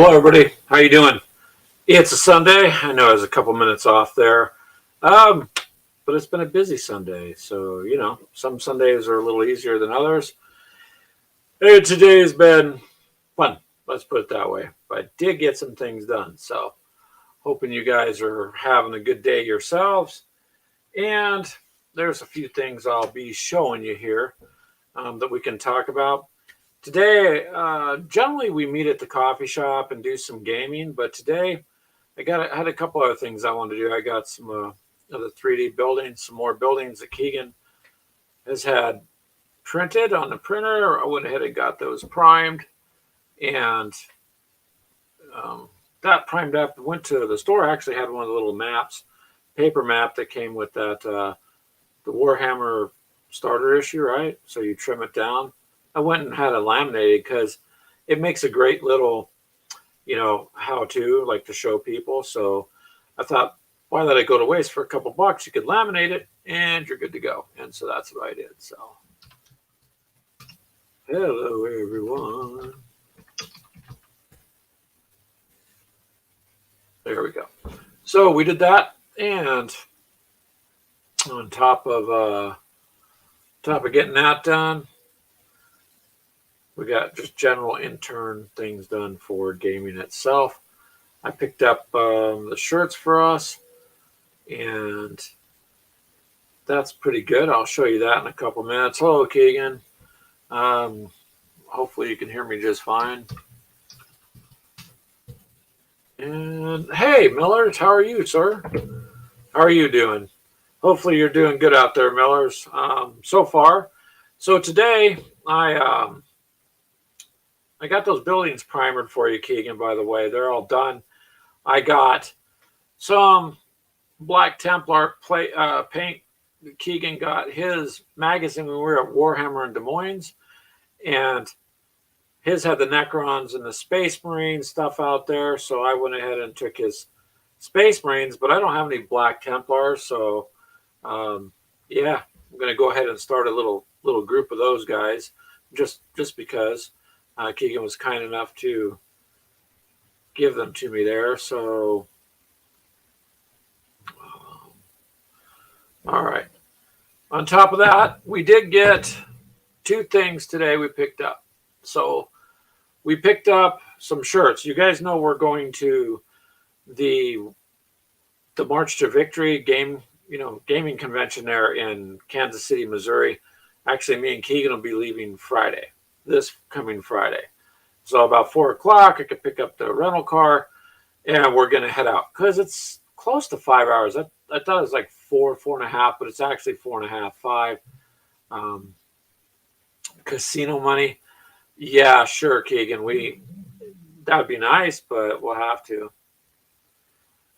Hello, everybody. How you doing? It's a Sunday. I know I was a couple minutes off there, um, but it's been a busy Sunday. So some Sundays are a little easier than others. Hey, today has been fun. Let's put it that way. But I did get some things done. So hoping you guys are having a good day yourselves. And there's a few things I'll be showing you here that we can talk about. Today, generally we meet at the coffee shop and do some gaming, but today I had a couple other things I wanted to do. I got some other 3D buildings, some more buildings that Keegan has had printed on the printer. I went ahead and got those primed, and that primed up. Went to the store. I actually had one of the little maps, paper map that came with that the Warhammer starter issue, right? So you trim it down. I went and had it laminated because it makes a great little, how-to, like to show people. So I thought, why let it go to waste for a couple bucks? You could laminate it and you're good to go. And so that's what I did. So, hello, everyone. There we go. So we did that, and on top of getting that done, we got just general intern things done for gaming itself. I picked up the shirts for us, and that's pretty good. I'll show you that in a couple minutes. Hello, Keegan. Hopefully you can hear me just fine. And hey, Millers, how are you, sir? How are you doing? Hopefully you're doing good out there, Millers, so far. So today, I got those buildings primered for you, Keegan, by the way. They're all done. I got some Black Templar paint. Keegan got his magazine when we were at Warhammer in Des Moines. And his had the Necrons and the Space Marine stuff out there. So I went ahead and took his Space Marines. But I don't have any Black Templars. So, yeah, I'm going to go ahead and start a little group of those guys just because. Keegan was kind enough to give them to me there. So, all right. On top of that, we did get two things today we picked up. So we picked up some shirts. You guys know we're going to the March to Victory gaming convention there in Kansas City, Missouri. Actually, me and Keegan will be leaving Friday. This coming Friday. So about 4 o'clock, I could pick up the rental car and we're going to head out because it's close to 5 hours. I thought it was like 4.5, but it's actually 4.5, 5. Casino money. Yeah, sure, Keegan. That would be nice, but we'll have to.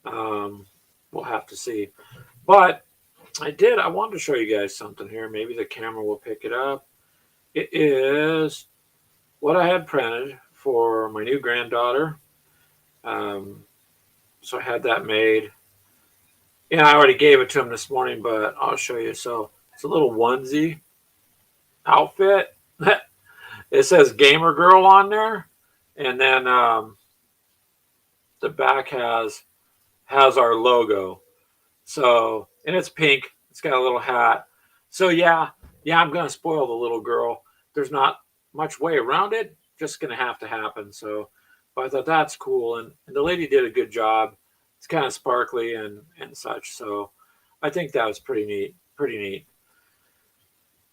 We'll have to see. But I wanted to show you guys something here. Maybe the camera will pick it up. It is what I had printed for my new granddaughter. So I had that made. Yeah, I already gave it to him this morning, but I'll show you. So it's a little onesie outfit. It says Gamer Girl on there. And then the back has our logo. So, and it's pink. It's got a little hat. So yeah, I'm going to spoil the little girl. There's not much way around it. Just going to have to happen. So, but I thought that's cool. And the lady did a good job. It's kind of sparkly and such. So I think that was pretty neat.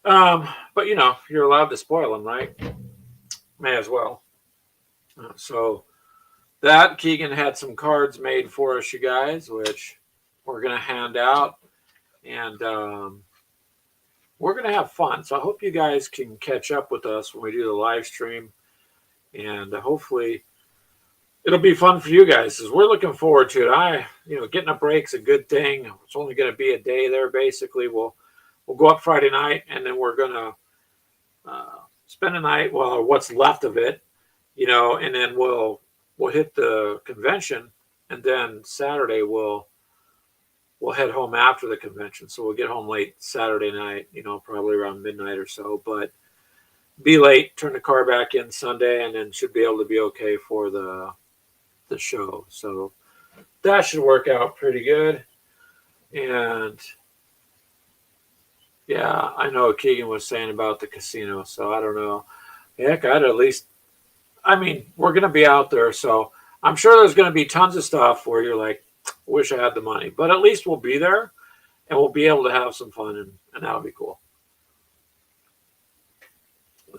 But you're allowed to spoil them, right? May as well. So that Keegan had some cards made for us, you guys, which we're going to hand out. And, we're going to have fun. So I hope you guys can catch up with us when we do the live stream. And hopefully it'll be fun for you guys because we're looking forward to it. Getting a break's a good thing. It's only going to be a day there, basically. We'll go up Friday night, and then we're going to spend the night, well, what's left of it, and then we'll hit the convention. And then Saturday we'll head home after the convention. So we'll get home late Saturday night, probably around midnight or so, but be late, turn the car back in Sunday, and then should be able to be okay for the the show. So that should work out pretty good. And yeah, I know what Keegan was saying about the casino, so I don't know. Heck, I'd at least, I mean, we're going to be out there, so I'm sure there's going to be tons of stuff where you're like, wish I had the money. But at least we'll be there and we'll be able to have some fun, and that'll be cool.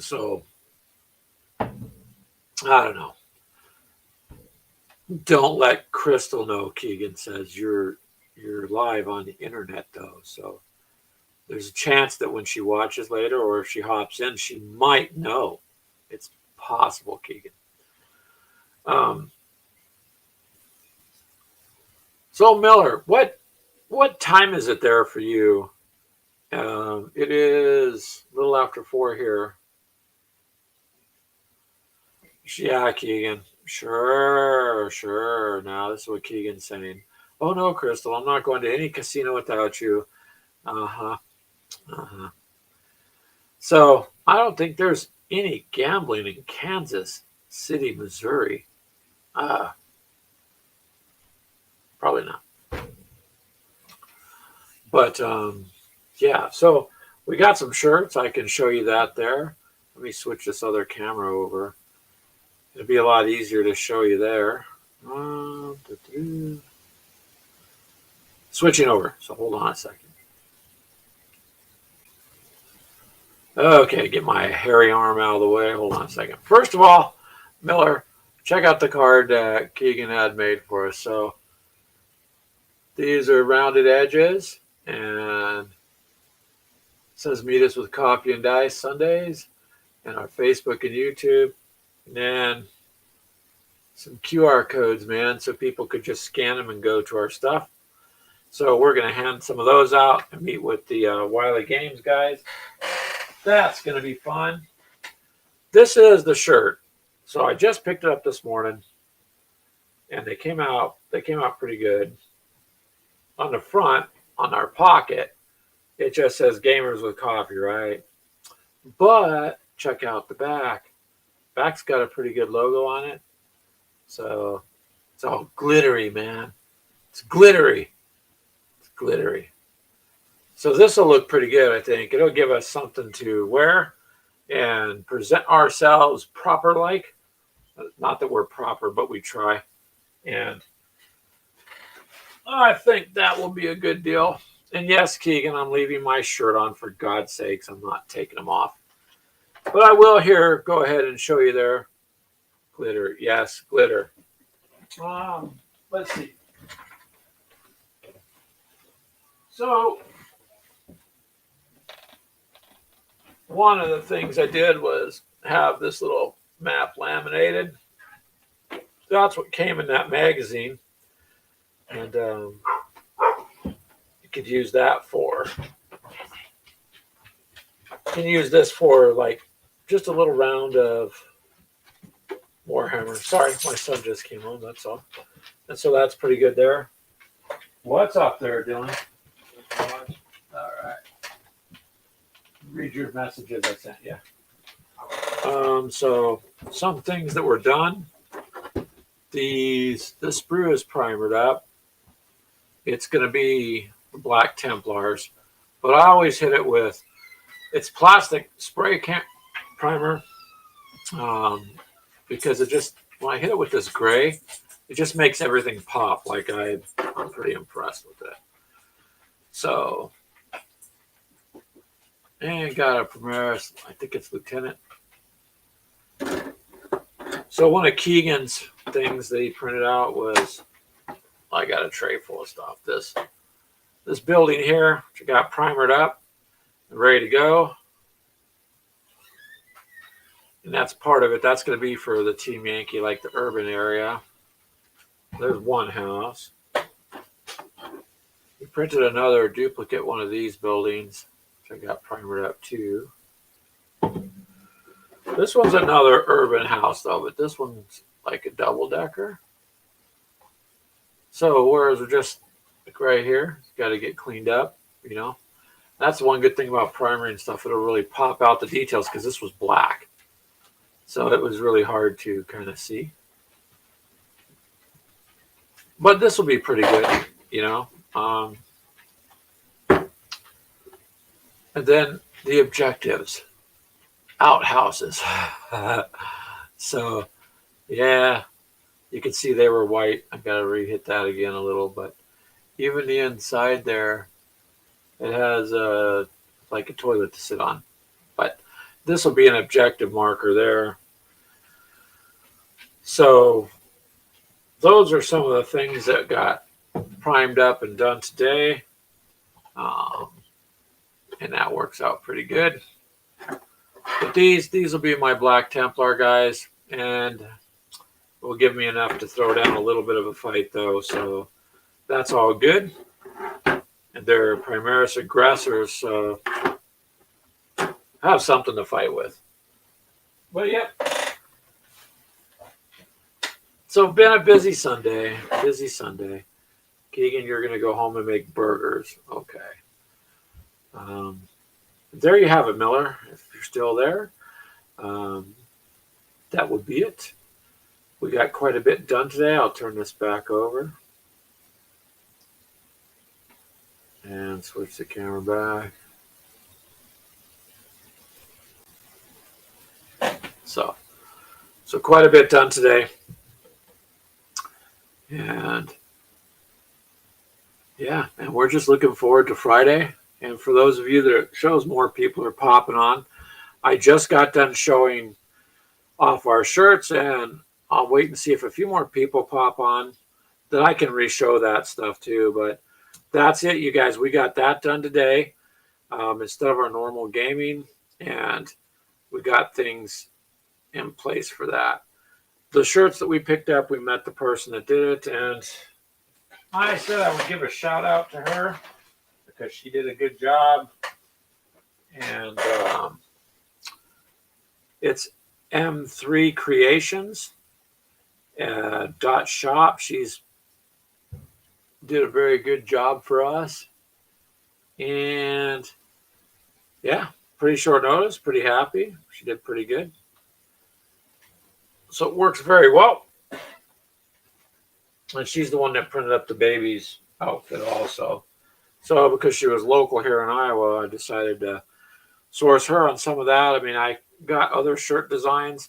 So, I don't know. Don't let Crystal know, Keegan says. You're live on the internet, though, so there's a chance that when she watches later or if she hops in, she might know. It's possible, Keegan. So Miller, what time is it there for you? It is a little after 4 here. Yeah, Keegan. Sure. Now this is what Keegan's saying. Oh no, Crystal, I'm not going to any casino without you. Uh-huh. So I don't think there's any gambling in Kansas City, Missouri. Probably not. But yeah, so we got some shirts. I can show you that there. Let me switch this other camera over. It'll be a lot easier to show you there. Switching over. So hold on a second. Okay, get my hairy arm out of the way. Hold on a second. First of all, Miller, check out the card that Keegan had made for us. So these are rounded edges, and it says meet us with coffee and dice Sundays, and our Facebook and YouTube, and then some QR codes, man, so people could just scan them and go to our stuff. So we're going to hand some of those out and meet with the Wiley Games guys. That's going to be fun. This is the shirt. So I just picked it up this morning, and they came out pretty good. On the front, on our pocket, it just says Gamers with Coffee, right? But check out the back. Back's got a pretty good logo on it. So it's all glittery, man. It's glittery. So this will look pretty good, I think. It'll give us something to wear and present ourselves proper like. Not that we're proper, but we try. And I think that will be a good deal. And yes, Keegan, I'm leaving my shirt on for God's sakes. I'm not taking them off. But I will here go ahead and show you there. Glitter. Yes, glitter. Let's see. So one of the things I did was have this little map laminated. That's what came in that magazine. And you could use that for, you can use this for like just a little round of Warhammer. Sorry, my son just came home, that's all. And so that's pretty good there. What's up there, Dylan? All right. Read your messages I sent you. So some things that were done. This sprue is primered up. It's going to be Black Templars, but I always hit it with, it's plastic spray primer, because it just, when I hit it with this gray, it just makes everything pop. Like I'm pretty impressed with it. So, and got a Primaris, I think it's Lieutenant. So one of Keegan's things that he printed out was, I got a tray full of stuff. This building here, which I got primered up and ready to go. And that's part of it. That's going to be for the Team Yankee, like the urban area. There's one house. He printed another duplicate one of these buildings, which I got primered up too. This one's another urban house though, but this one's like a double decker. So whereas we're just like right here, it's got to get cleaned up, you know. That's one good thing about primering and stuff. It'll really pop out the details because this was black. So it was really hard to kind of see. But this will be pretty good, you know. And then the objectives, outhouses. So, yeah, you can see they were white. I got to re-hit that again a little, but even the inside there, it has like a toilet to sit on. But this will be an objective marker there. So those are some of the things that got primed up and done today. Um, and that works out pretty good. But these will be my Black Templar guys, and will give me enough to throw down a little bit of a fight though. So that's all good. And they're Primaris aggressors, so have something to fight with. But yeah. So been a busy Sunday. Busy Sunday. Keegan, you're going to go home and make burgers. Okay. There you have it, Miller. If you're still there, that would be it. We got quite a bit done today. I'll turn this back over and switch the camera back. So quite a bit done today. And yeah, and we're just looking forward to Friday. And for those of you that it shows more people are popping on, I just got done showing off our shirts, and I'll wait and see if a few more people pop on that I can re-show that stuff too. But that's it, you guys. We got that done today instead of our normal gaming, and we got things in place for that. The shirts that we picked up, we met the person that did it, and I said I would give a shout out to her because she did a good job. And it's M3 Creations .shop. She's did a very good job for us. And yeah, pretty short notice, pretty happy. She did pretty good. So it works very well. And she's the one that printed up the baby's outfit also. So because she was local here in Iowa, I decided to source her on some of that. I mean, I got other shirt designs,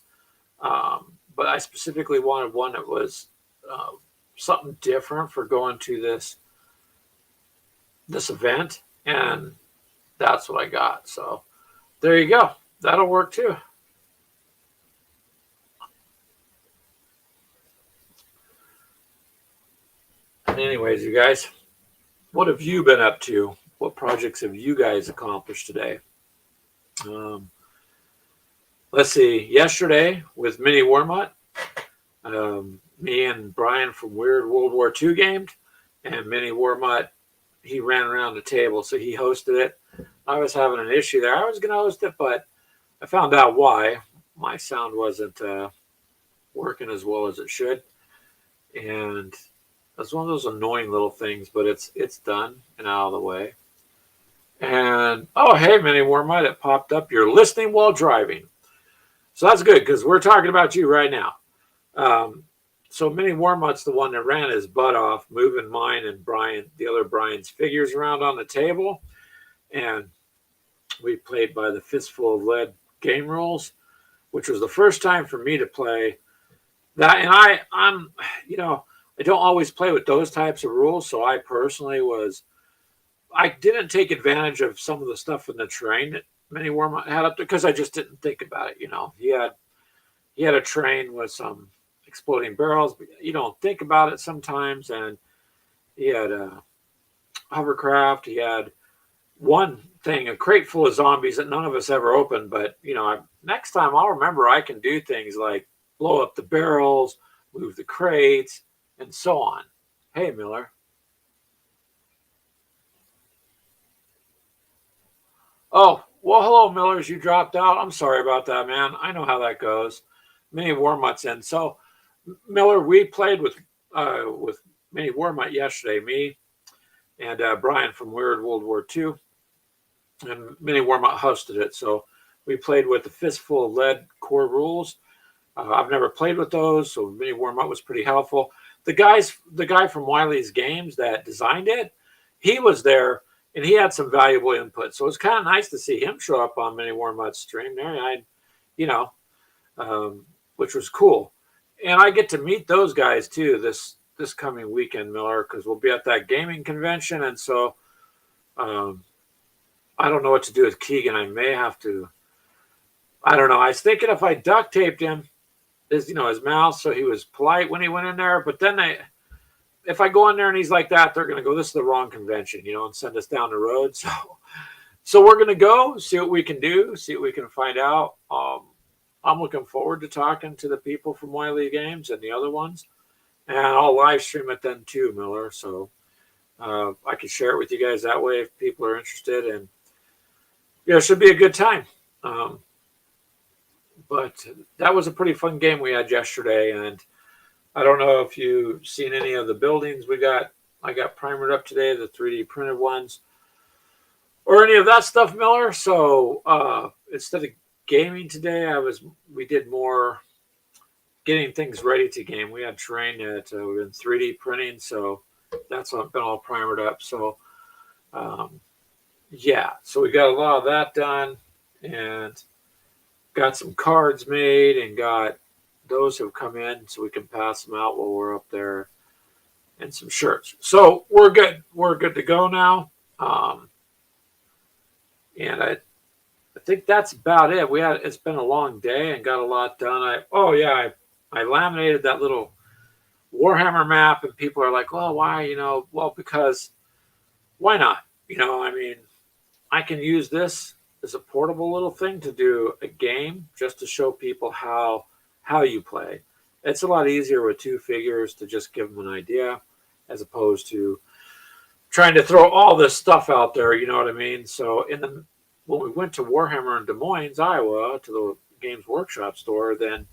but I specifically wanted one that was something different for going to this event, and that's what I got. So there you go. That'll work too. Anyways, you guys, what have you been up to? What projects have you guys accomplished today? Let's see. Yesterday with Mini Warmutt, me and Brian from Weird World War II gamed, and Mini Warmutt, he ran around the table, so he hosted it. I was having an issue there. I was going to host it, but I found out why. My sound wasn't working as well as it should, and it's one of those annoying little things, but it's done and out of the way. And oh, hey, Mini Warmutt, it popped up. You're listening while driving, so that's good because we're talking about you right now. So Mini Warmutt's the one that ran his butt off, moving mine and the other Brian's figures around on the table, and we played by the Fistful of Lead game rules, which was the first time for me to play that. And I'm I don't always play with those types of rules, so I personally I didn't take advantage of some of the stuff in the terrain that Mini Warmutt had up there because I just didn't think about it. He had a train with some exploding barrels, but you don't think about it sometimes. And he had a hovercraft. He had one thing, a crate full of zombies that none of us ever opened. But next time I'll remember I can do things like blow up the barrels, move the crates, and so on. Hey, Miller. Oh, well, hello, Millers. You dropped out. I'm sorry about that, man. I know how that goes. Mini Warmutt's in. So, Miller, we played with Mini Warmutt yesterday. Me and Brian from Weird World War II, and Mini Warmutt hosted it. So we played with the Fistful of Lead core rules. I've never played with those, so Mini Warmutt was pretty helpful. the guy from Wiley's Games that designed it, he was there and he had some valuable input. So it's kind of nice to see him show up on Mini Warmutt's stream there. You know, which was cool. And I get to meet those guys too this coming weekend, Miller, because we'll be at that gaming convention. And so I don't know what to do with Keegan. I may have to. I don't know. I was thinking if I duct taped him, his mouth, so he was polite when he went in there. But then if I go in there and he's like that, they're going to go, "This is the wrong convention," and send us down the road. So we're going to go see what we can do, see what we can find out. I'm looking forward to talking to the people from Wiley Games and the other ones, and I'll live stream it then too, Miller. So I can share it with you guys that way if people are interested, and it should be a good time. But that was a pretty fun game we had yesterday, and I don't know if you've seen any of the buildings we got. I got primered up today, the 3D printed ones, or any of that stuff, Miller. So instead of gaming today, we did more getting things ready to game. We had terrain that we've been 3D printing, so that's been all primered up. So so we got a lot of that done, and got some cards made, and got those have come in so we can pass them out while we're up there, and some shirts. So we're good. We're good to go now. And I think that's about it. It's been a long day and got a lot done. I laminated that little Warhammer map, and people are like, "Well, why?" Well, because why not? I can use this as a portable little thing to do a game just to show people how you play. It's a lot easier with two figures to just give them an idea, as opposed to trying to throw all this stuff out there. You know what I mean? So when we went to Warhammer in Des Moines, Iowa, to the Games Workshop store, then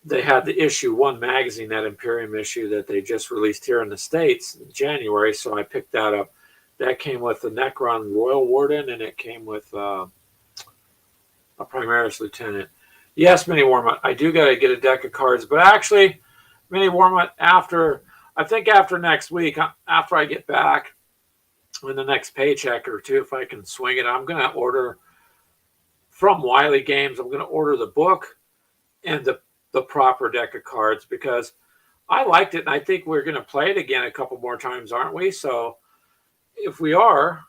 they had the issue 1 magazine, that Imperium issue that they just released here in the States in January. So I picked that up. That came with the Necron Royal Warden, and it came with a Primaris Lieutenant. Yes, Mini Warmutt, I do got to get a deck of cards. But actually, Mini Warmutt, after next week, after I get back, in the next paycheck or two, if I can swing it, I'm going to order from Wiley Games. I'm going to order the book and the proper deck of cards, because I liked it, and I think we're going to play it again a couple more times, aren't we? So if we are,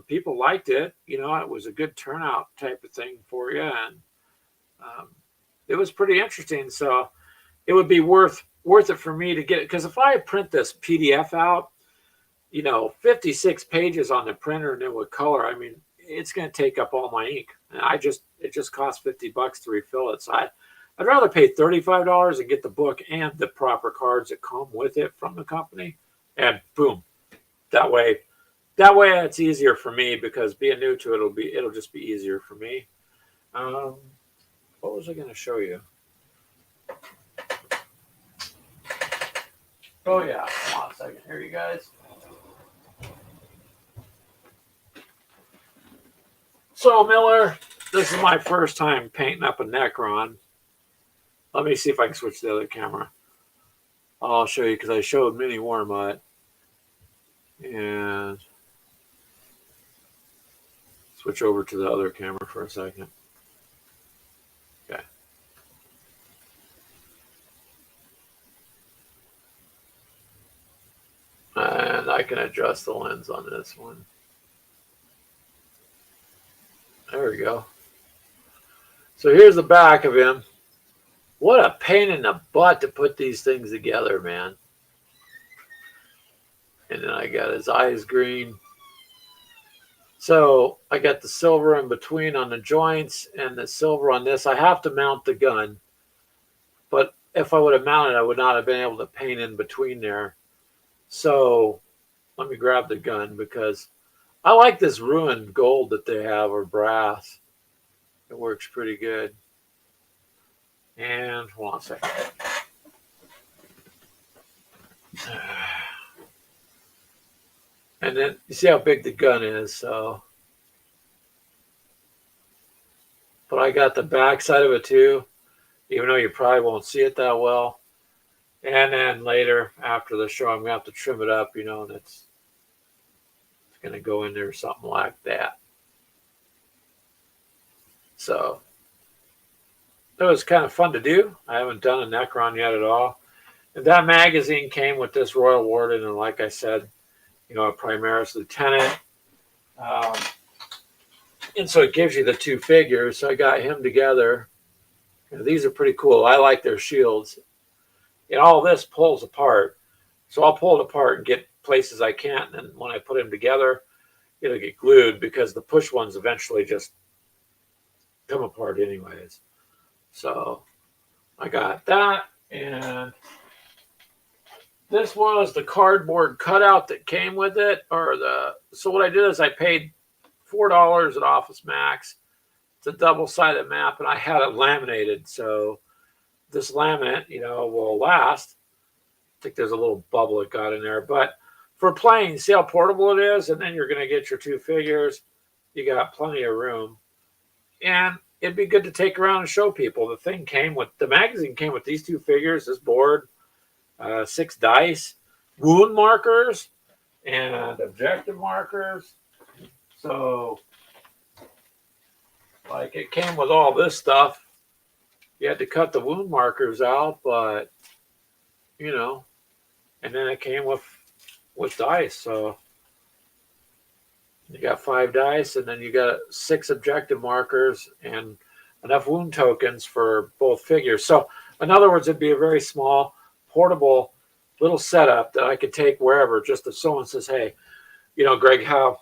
people liked it. It was a good turnout type of thing for you, and it was pretty interesting. So it would be worth it for me to get it, because if I print this PDF out, 56 pages on the printer and then with color, it's going to take up all my ink. And it just costs $50 to refill it. So I'd rather pay $35 and get the book and the proper cards that come with it from the company, and boom, that way it's easier for me, because being new to it, it'll just be easier for me. What was I going to show you? Oh yeah, hold on a second here, you guys. So Miller, this is my first time painting up a Necron. Let me see if I can switch to the other camera. I'll show you, because I showed Mini Warmutt, and switch over to the other camera for a second. Okay. And I can adjust the lens on this one. There we go. So here's the back of him. What a pain in the butt to put these things together, man. And then I got his eyes green. So I got the silver in between on the joints and the silver on this. I have to mount the gun. But if I would have mounted, I would not have been able to paint in between there. So let me grab the gun, because I like this ruined gold that they have, or brass. It works pretty good. And hold on a second. And then you see how big the gun is. So, but I got the back side of it too, even though you probably won't see it that well. And then later, after the show, I'm going to have to trim it up, and it's going to go in there something like that. So that was kind of fun to do. I haven't done a Necron yet at all. And that magazine came with this Royal Warden, and like I said, a Primaris Lieutenant. Um, and so it gives you the two figures. So I got him together. These are pretty cool. I like their shields. And all this pulls apart. So I'll pull it apart and get places I can't. And when I put them together, it'll get glued because the push ones eventually just come apart anyways. So I got that. And this was the cardboard cutout that came with it. So what I did is I paid $4 at Office Max. It's a double-sided map, and I had it laminated. So this laminate, will last. I think there's a little bubble it got in there. But for playing, see how portable it is? And then you're going to get your two figures. You got plenty of room. And it'd be good to take around and show people. The magazine came with these two figures, this board, 6 dice, wound markers, and objective markers. So, like, it came with all this stuff. You had to cut the wound markers out, but, and then it came with dice. So, you got 5 dice, and then you got 6 objective markers and enough wound tokens for both figures. So, in other words, it'd be a very small, portable little setup that I could take wherever. Just if someone says, hey, Greg, how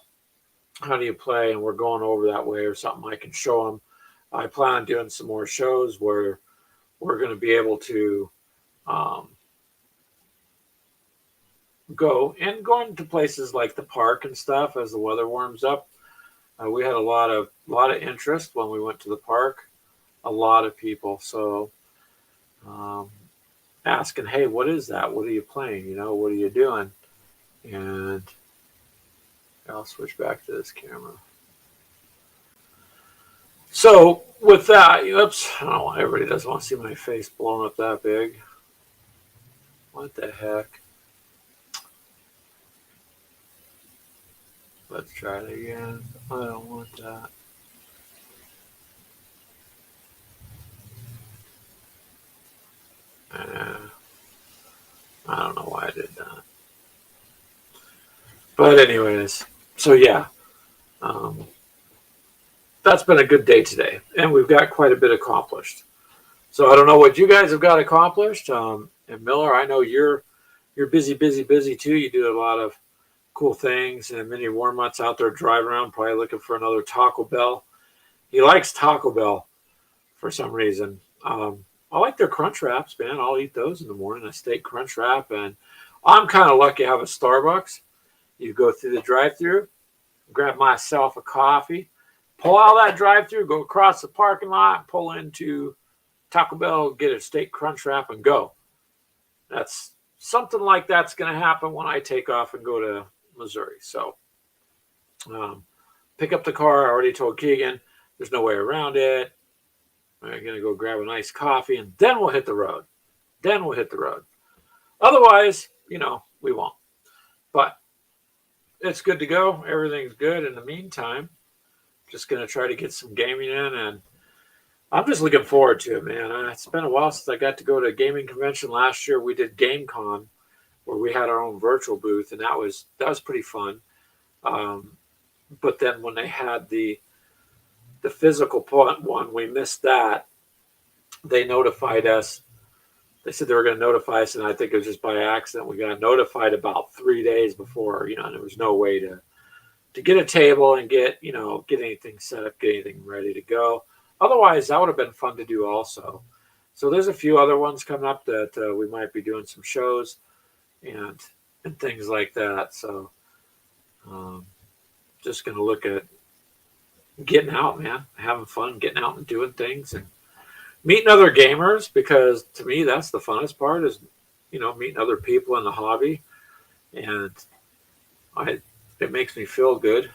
do you play? And we're going over that way or something, I can show them. I plan on doing some more shows where we're going to be able to going to places like the park and stuff as the weather warms up. We had a lot of interest when we went to the park. A lot of people. So asking, hey, what is that? What are you playing? What are you doing? And I'll switch back to this camera. So with that, oops, I don't want, everybody doesn't want to see my face blown up that big. What the heck? Let's try it again. I don't want that. I don't know why I did that. But anyways, so yeah. That's been a good day today, and we've got quite a bit accomplished. So I don't know what you guys have got accomplished. And Miller, I know you're busy too. You do a lot of cool things, and many warm-ups out there driving around, probably looking for another Taco Bell. He likes Taco Bell for some reason. I like their crunch wraps, man. I'll eat those in the morning, a steak crunch wrap. And I'm kind of lucky I have a Starbucks. You go through the drive-thru, grab myself a coffee, pull out that drive-thru, go across the parking lot, pull into Taco Bell, get a steak crunch wrap, and go. That's something like that's going to happen when I take off and go to Missouri. So pick up the car. I already told Keegan there's no way around it. I'm going to go grab a nice coffee, and then we'll hit the road. Otherwise, we won't. But it's good to go. Everything's good in the meantime. Just going to try to get some gaming in, and I'm just looking forward to it, man. It's been a while since I got to go to a gaming convention. Last year we did GameCon, where we had our own virtual booth, and that was pretty fun. But then when they had the physical one, we missed that. They notified us. They said they were going to notify us, and I think it was just by accident. We got notified about 3 days before, and there was no way to get a table and get anything set up, get anything ready to go. Otherwise, that would have been fun to do also. So there's a few other ones coming up that we might be doing some shows and things like that. So just going to look at getting out, man, having fun, getting out and doing things and meeting other gamers, because to me, that's the funnest part is, meeting other people in the hobby. And it makes me feel good.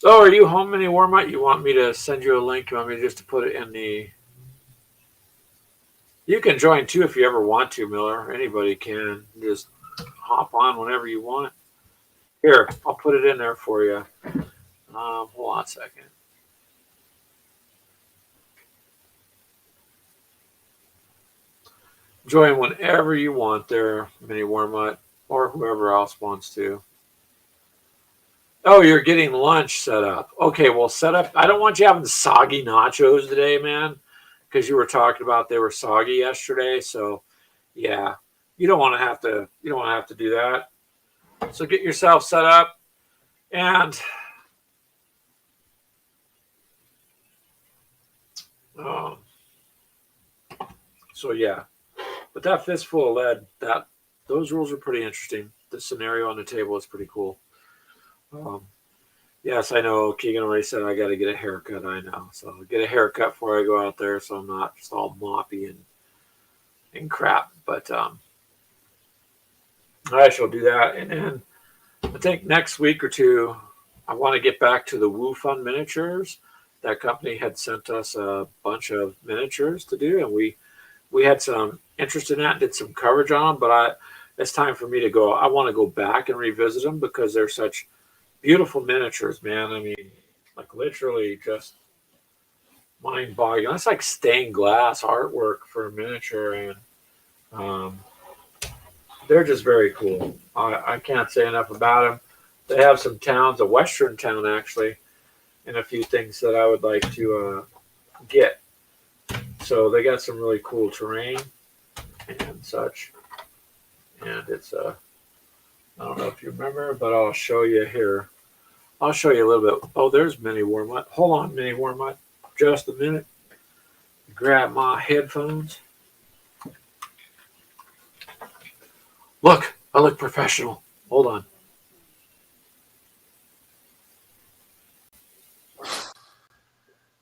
Oh, are you home anymore, Mike? You want me to send you a link? You want me just to put it in the... You can join too if you ever want to, Miller. Anybody can. Just hop on whenever you want. Here, I'll put it in there for you. Hold on a second. Join whenever you want there, Mini Wormut, or whoever else wants to. Oh, you're getting lunch set up. Okay, well, set up. I don't want you having soggy nachos today, man, because you were talking about they were soggy yesterday. So, yeah, you don't want to have to. You don't want to have to do that. So get yourself set up, and um, so yeah. But that fistful of lead, those rules are pretty interesting. The scenario on the table is pretty cool. Um, yes, I know. Keegan already said I got to get a haircut. I know, so get a haircut before I go out there, so I'm not just all moppy and crap. But I shall do that, and then I think next week or two, I want to get back to the Woo Fun miniatures. That company had sent us a bunch of miniatures to do, and we had some interest in that and did some coverage on them, but it's time for me to go. I want to go back and revisit them because they're such beautiful miniatures, man. I mean, like literally just mind boggling. That's like stained glass artwork for a miniature, and um, they're just very cool. I can't say enough about them. They have some towns, a western town actually, and a few things that I would like to get. So they got some really cool terrain and such. And it's I don't know if you remember, but I'll show you here. I'll show you a little bit. Oh, there's Mini Wormut. Hold on, Mini Wormut. Just a minute. Grab my headphones. Look, I look professional. Hold on.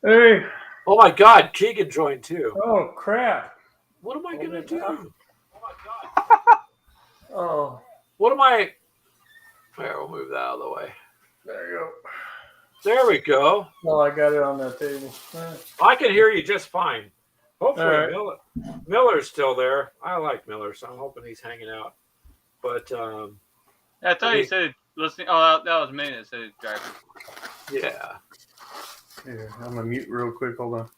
Hey. Oh my God, Keegan joined too. Oh crap. What am I gonna do? Oh my God. Oh. What am I? Here, we'll move that out of the way. There you go. There we go. Oh, I got it on that table. I can hear you just fine. Hopefully, right. Miller's still there. I like Miller, so I'm hoping he's hanging out. But I thought you said listening. Oh, that was me that said driving. Yeah. Here, I'm gonna mute real quick. Hold on.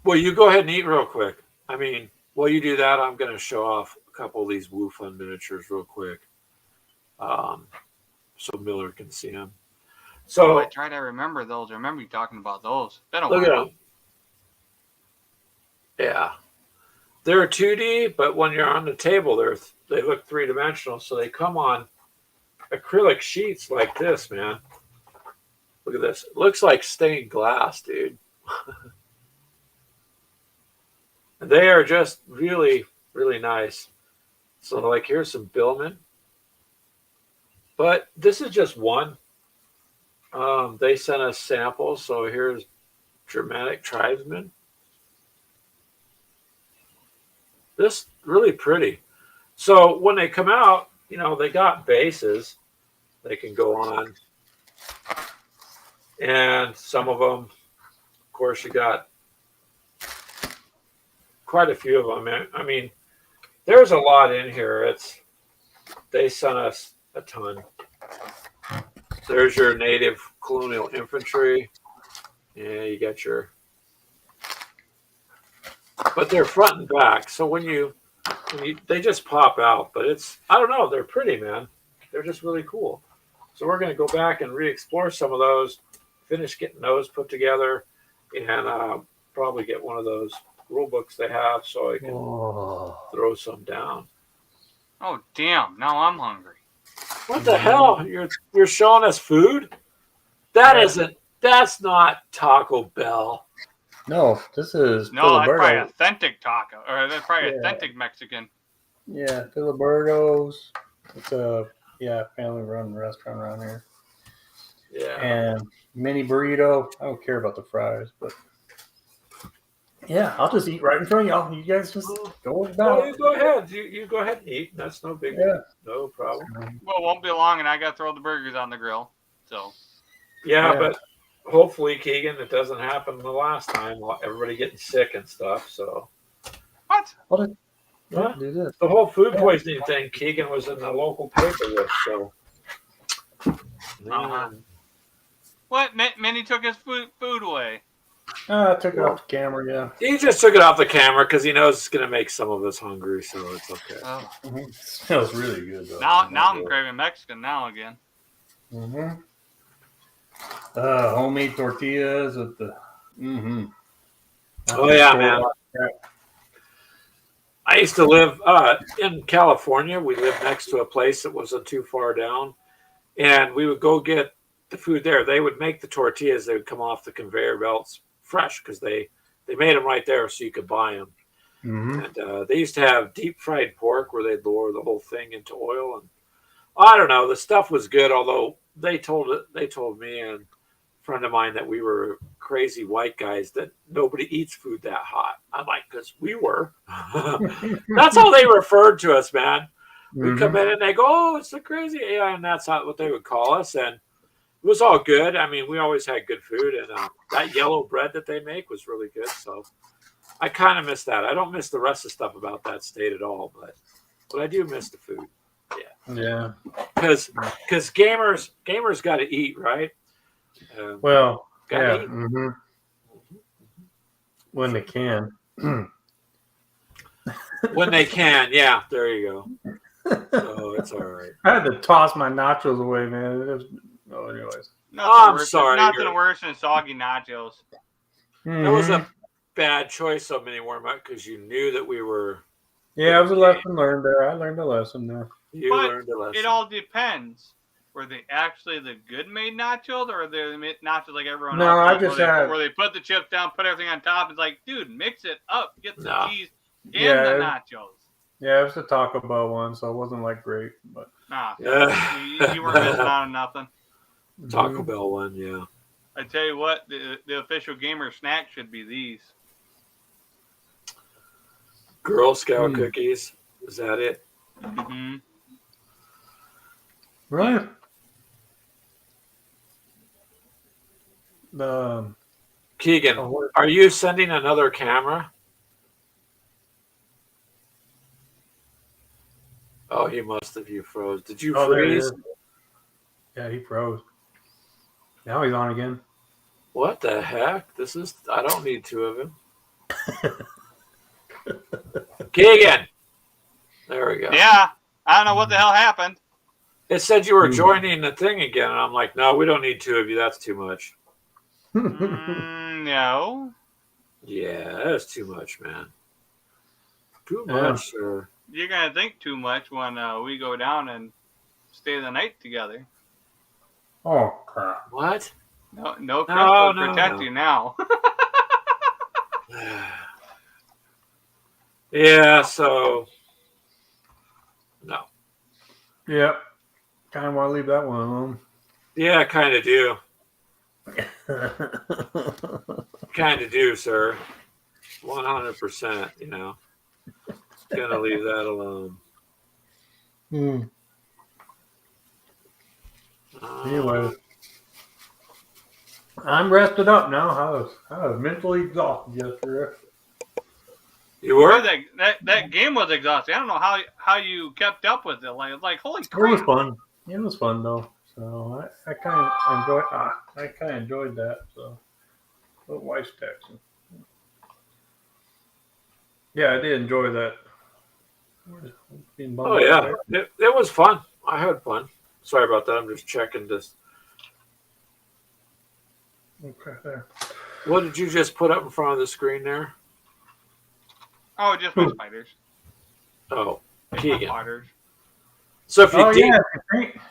Well, you go ahead and eat real quick. I mean, while you do that, I'm going to show off a couple of these Woo Fun miniatures real quick, so Miller can see them. So I try to remember those. I remember you talking about those. Been a look while. at them. Yeah, they're 2D, but when you're on the table, they look 3-dimensional. So they come on acrylic sheets like this, man. Look at this. It looks like stained glass, dude. They are just really, really nice. So, like, here's some Billman. But this is just one. They sent us samples. So here's Dramatic Tribesman. This really pretty. So when they come out, you know, they got bases they can go on. And some of them, of course, you got quite a few of them. I mean, there's a lot in here. They sent us a ton. There's your native colonial infantry. Yeah, you got your, but they're front and back. So when you they just pop out. But I don't know. They're pretty, man. They're just really cool. So we're going to go back and re-explore some of those. Finish getting those put together, and probably get one of those rule books they have so I can throw some down. Oh damn! Now I'm hungry. What the hell? You're showing us food? That's not Taco Bell. No, this is no. That's probably authentic taco, or that's probably authentic Mexican. Yeah, Filiberto's. It's a family-run restaurant around here. Yeah. And mini burrito. I don't care about the fries, but yeah, I'll just eat right in front of y'all. You guys just go about. Well, you go ahead. You go ahead and eat. That's no big deal. No problem. Well, it won't be long, and I got to throw the burgers on the grill. So. Yeah, but hopefully, Keegan, it doesn't happen the last time. Everybody getting sick and stuff. So. What? Huh? Do this. The whole food poisoning thing, Keegan was in the local paper with, so. Uh-huh. What? Minnie took his food away. I took it off the camera, yeah. He just took it off the camera because he knows it's going to make some of us hungry, so it's okay. Oh. Mm-hmm. Smells really good, though. Now I'm craving Mexican now again. Mm-hmm. Homemade tortillas with the. Mm-hmm. Oh, yeah, man. I used to live in California. We lived next to a place that wasn't too far down, and we would go get the food there. They would make the tortillas. They would come off the conveyor belts fresh because they made them right there so you could buy them. Mm-hmm. And they used to have deep fried pork where they'd lower the whole thing into oil. And I don't know, the stuff was good. Although they told me and a friend of mine that we were crazy white guys that nobody eats food that hot. I'm like, because we were. That's how they referred to us, man. We come in and they go, "Oh, it's the crazy AI," and that's not what they would call us. And it was all good. I mean, we always had good food, and that yellow bread that they make was really good. So I kind of miss that. I don't miss the rest of the stuff about that state at all, but I do miss the food. Yeah. Because gamers got to eat, right? Well, gotta yeah. eat. Mm-hmm. When they can. When they can, yeah. There you go. So it's all right. I had to toss my nachos away, man. Anyways. I'm sorry. Nothing worse than soggy nachos. That was a bad choice of many warm up because you knew that we were. Yeah, it was a lesson learned there. I learned a lesson there. You learned a lesson. It all depends. Were they actually the good made nachos, or are they nachos like everyone else? No, I just had. Where they put the chips down, put everything on top. It's like, dude, mix it up, get some cheese in the nachos. Yeah, it was the Taco Bell one, so it wasn't like great, but. Nah, you weren't missing out on nothing. Taco Bell one, yeah. I tell you what, the official gamer snack should be these. Girl Scout cookies. Is that it? Mm-hmm. Right. Keegan, are you sending another camera? Oh, he must have. You froze. Did you freeze? Yeah, he froze. Now he's on again. What the heck? I don't need two of him. Keegan! There we go. Yeah, I don't know what the hell happened. It said you were joining the thing again, and I'm like, no, we don't need two of you. That's too much. No. Yeah, that's too much, man. Too much, sir. You're going to think too much when we go down and stay the night together. Oh, crap. What? No crap will protect you now. Yeah, so no. Yep. Kind of want to leave that one alone. Yeah, I kind of do. Kind of do, sir. 100%, you know. Gonna leave that alone. Anyway. I'm rested up now. I was mentally exhausted yesterday. You were? That game was exhausting. I don't know how you kept up with it. Like holy crap. It was fun. It was fun though. So I kind of enjoyed that. So, but wife's texting. Yeah, I did enjoy that. Oh yeah, it was fun. I had fun. Sorry about that. I'm just checking this. Okay, there. What did you just put up in front of the screen there? Oh, just my spiders. Oh, Keegan. Spiders. So if you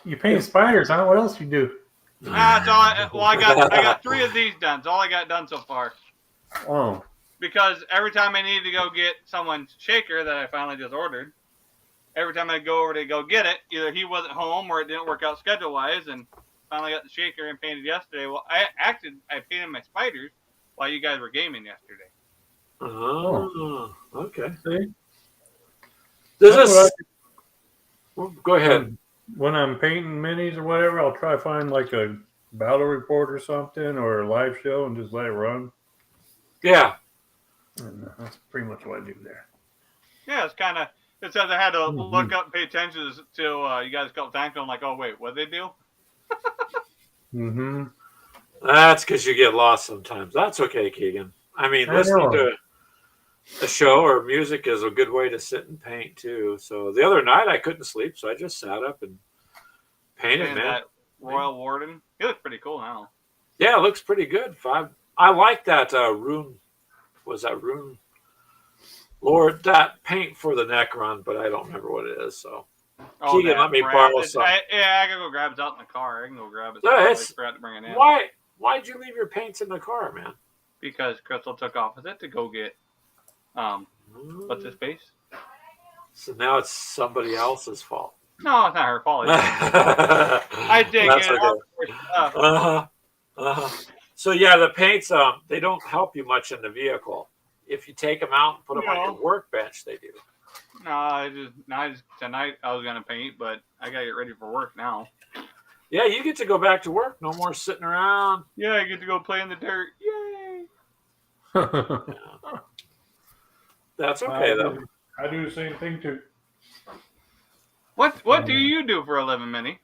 you paint spiders, huh? What else you do? That's all. I got 3 of these done. It's all I got done so far. Oh. Because every time I needed to go get someone's shaker that I finally just ordered, every time I go over to go get it, either he wasn't home or it didn't work out schedule-wise, and finally got the shaker and painted yesterday. Well, I painted my spiders while you guys were gaming yesterday. Oh, okay. See? Go ahead. When I'm painting minis or whatever, I'll try to find like a battle report or something or a live show and just let it run. Yeah. And that's pretty much what I do there. Yeah, it's kind of. It says I had to Mhm. look up and pay attention to you guys a couple times. I'm like, oh wait, what they do? Mm-hmm. That's because you get lost sometimes. That's okay, Keegan. I mean, I listening know. to a show or music is a good way to sit and paint too. So the other night I couldn't sleep, so I just sat up and painted, And man. that Royal Warden, he looks pretty cool now. Yeah, it looks pretty good. I like that rune. Was that rune? Lord, that paint for the Necron, but I don't remember what it is. So Oh, Keegan, that let me brand. borrow some. I gotta go grab it out in the car. I can go grab it. No, I it's- forgot to bring it in. Why'd you leave your paints in the car, man? Because Crystal took off with it to go get what's his face? So now it's somebody else's fault. No, it's not her fault. I I did That's get okay. all her stuff. So yeah, the paints they don't help you much in the vehicle. If you take them out and put them on No. your workbench, they do. Tonight I was gonna paint, but I gotta get ready for work now. Yeah, you get to go back to work. No more sitting around. Yeah, I get to go play in the dirt. Yay! That's okay though. I do the same thing too. What do you do for a living, Minnie?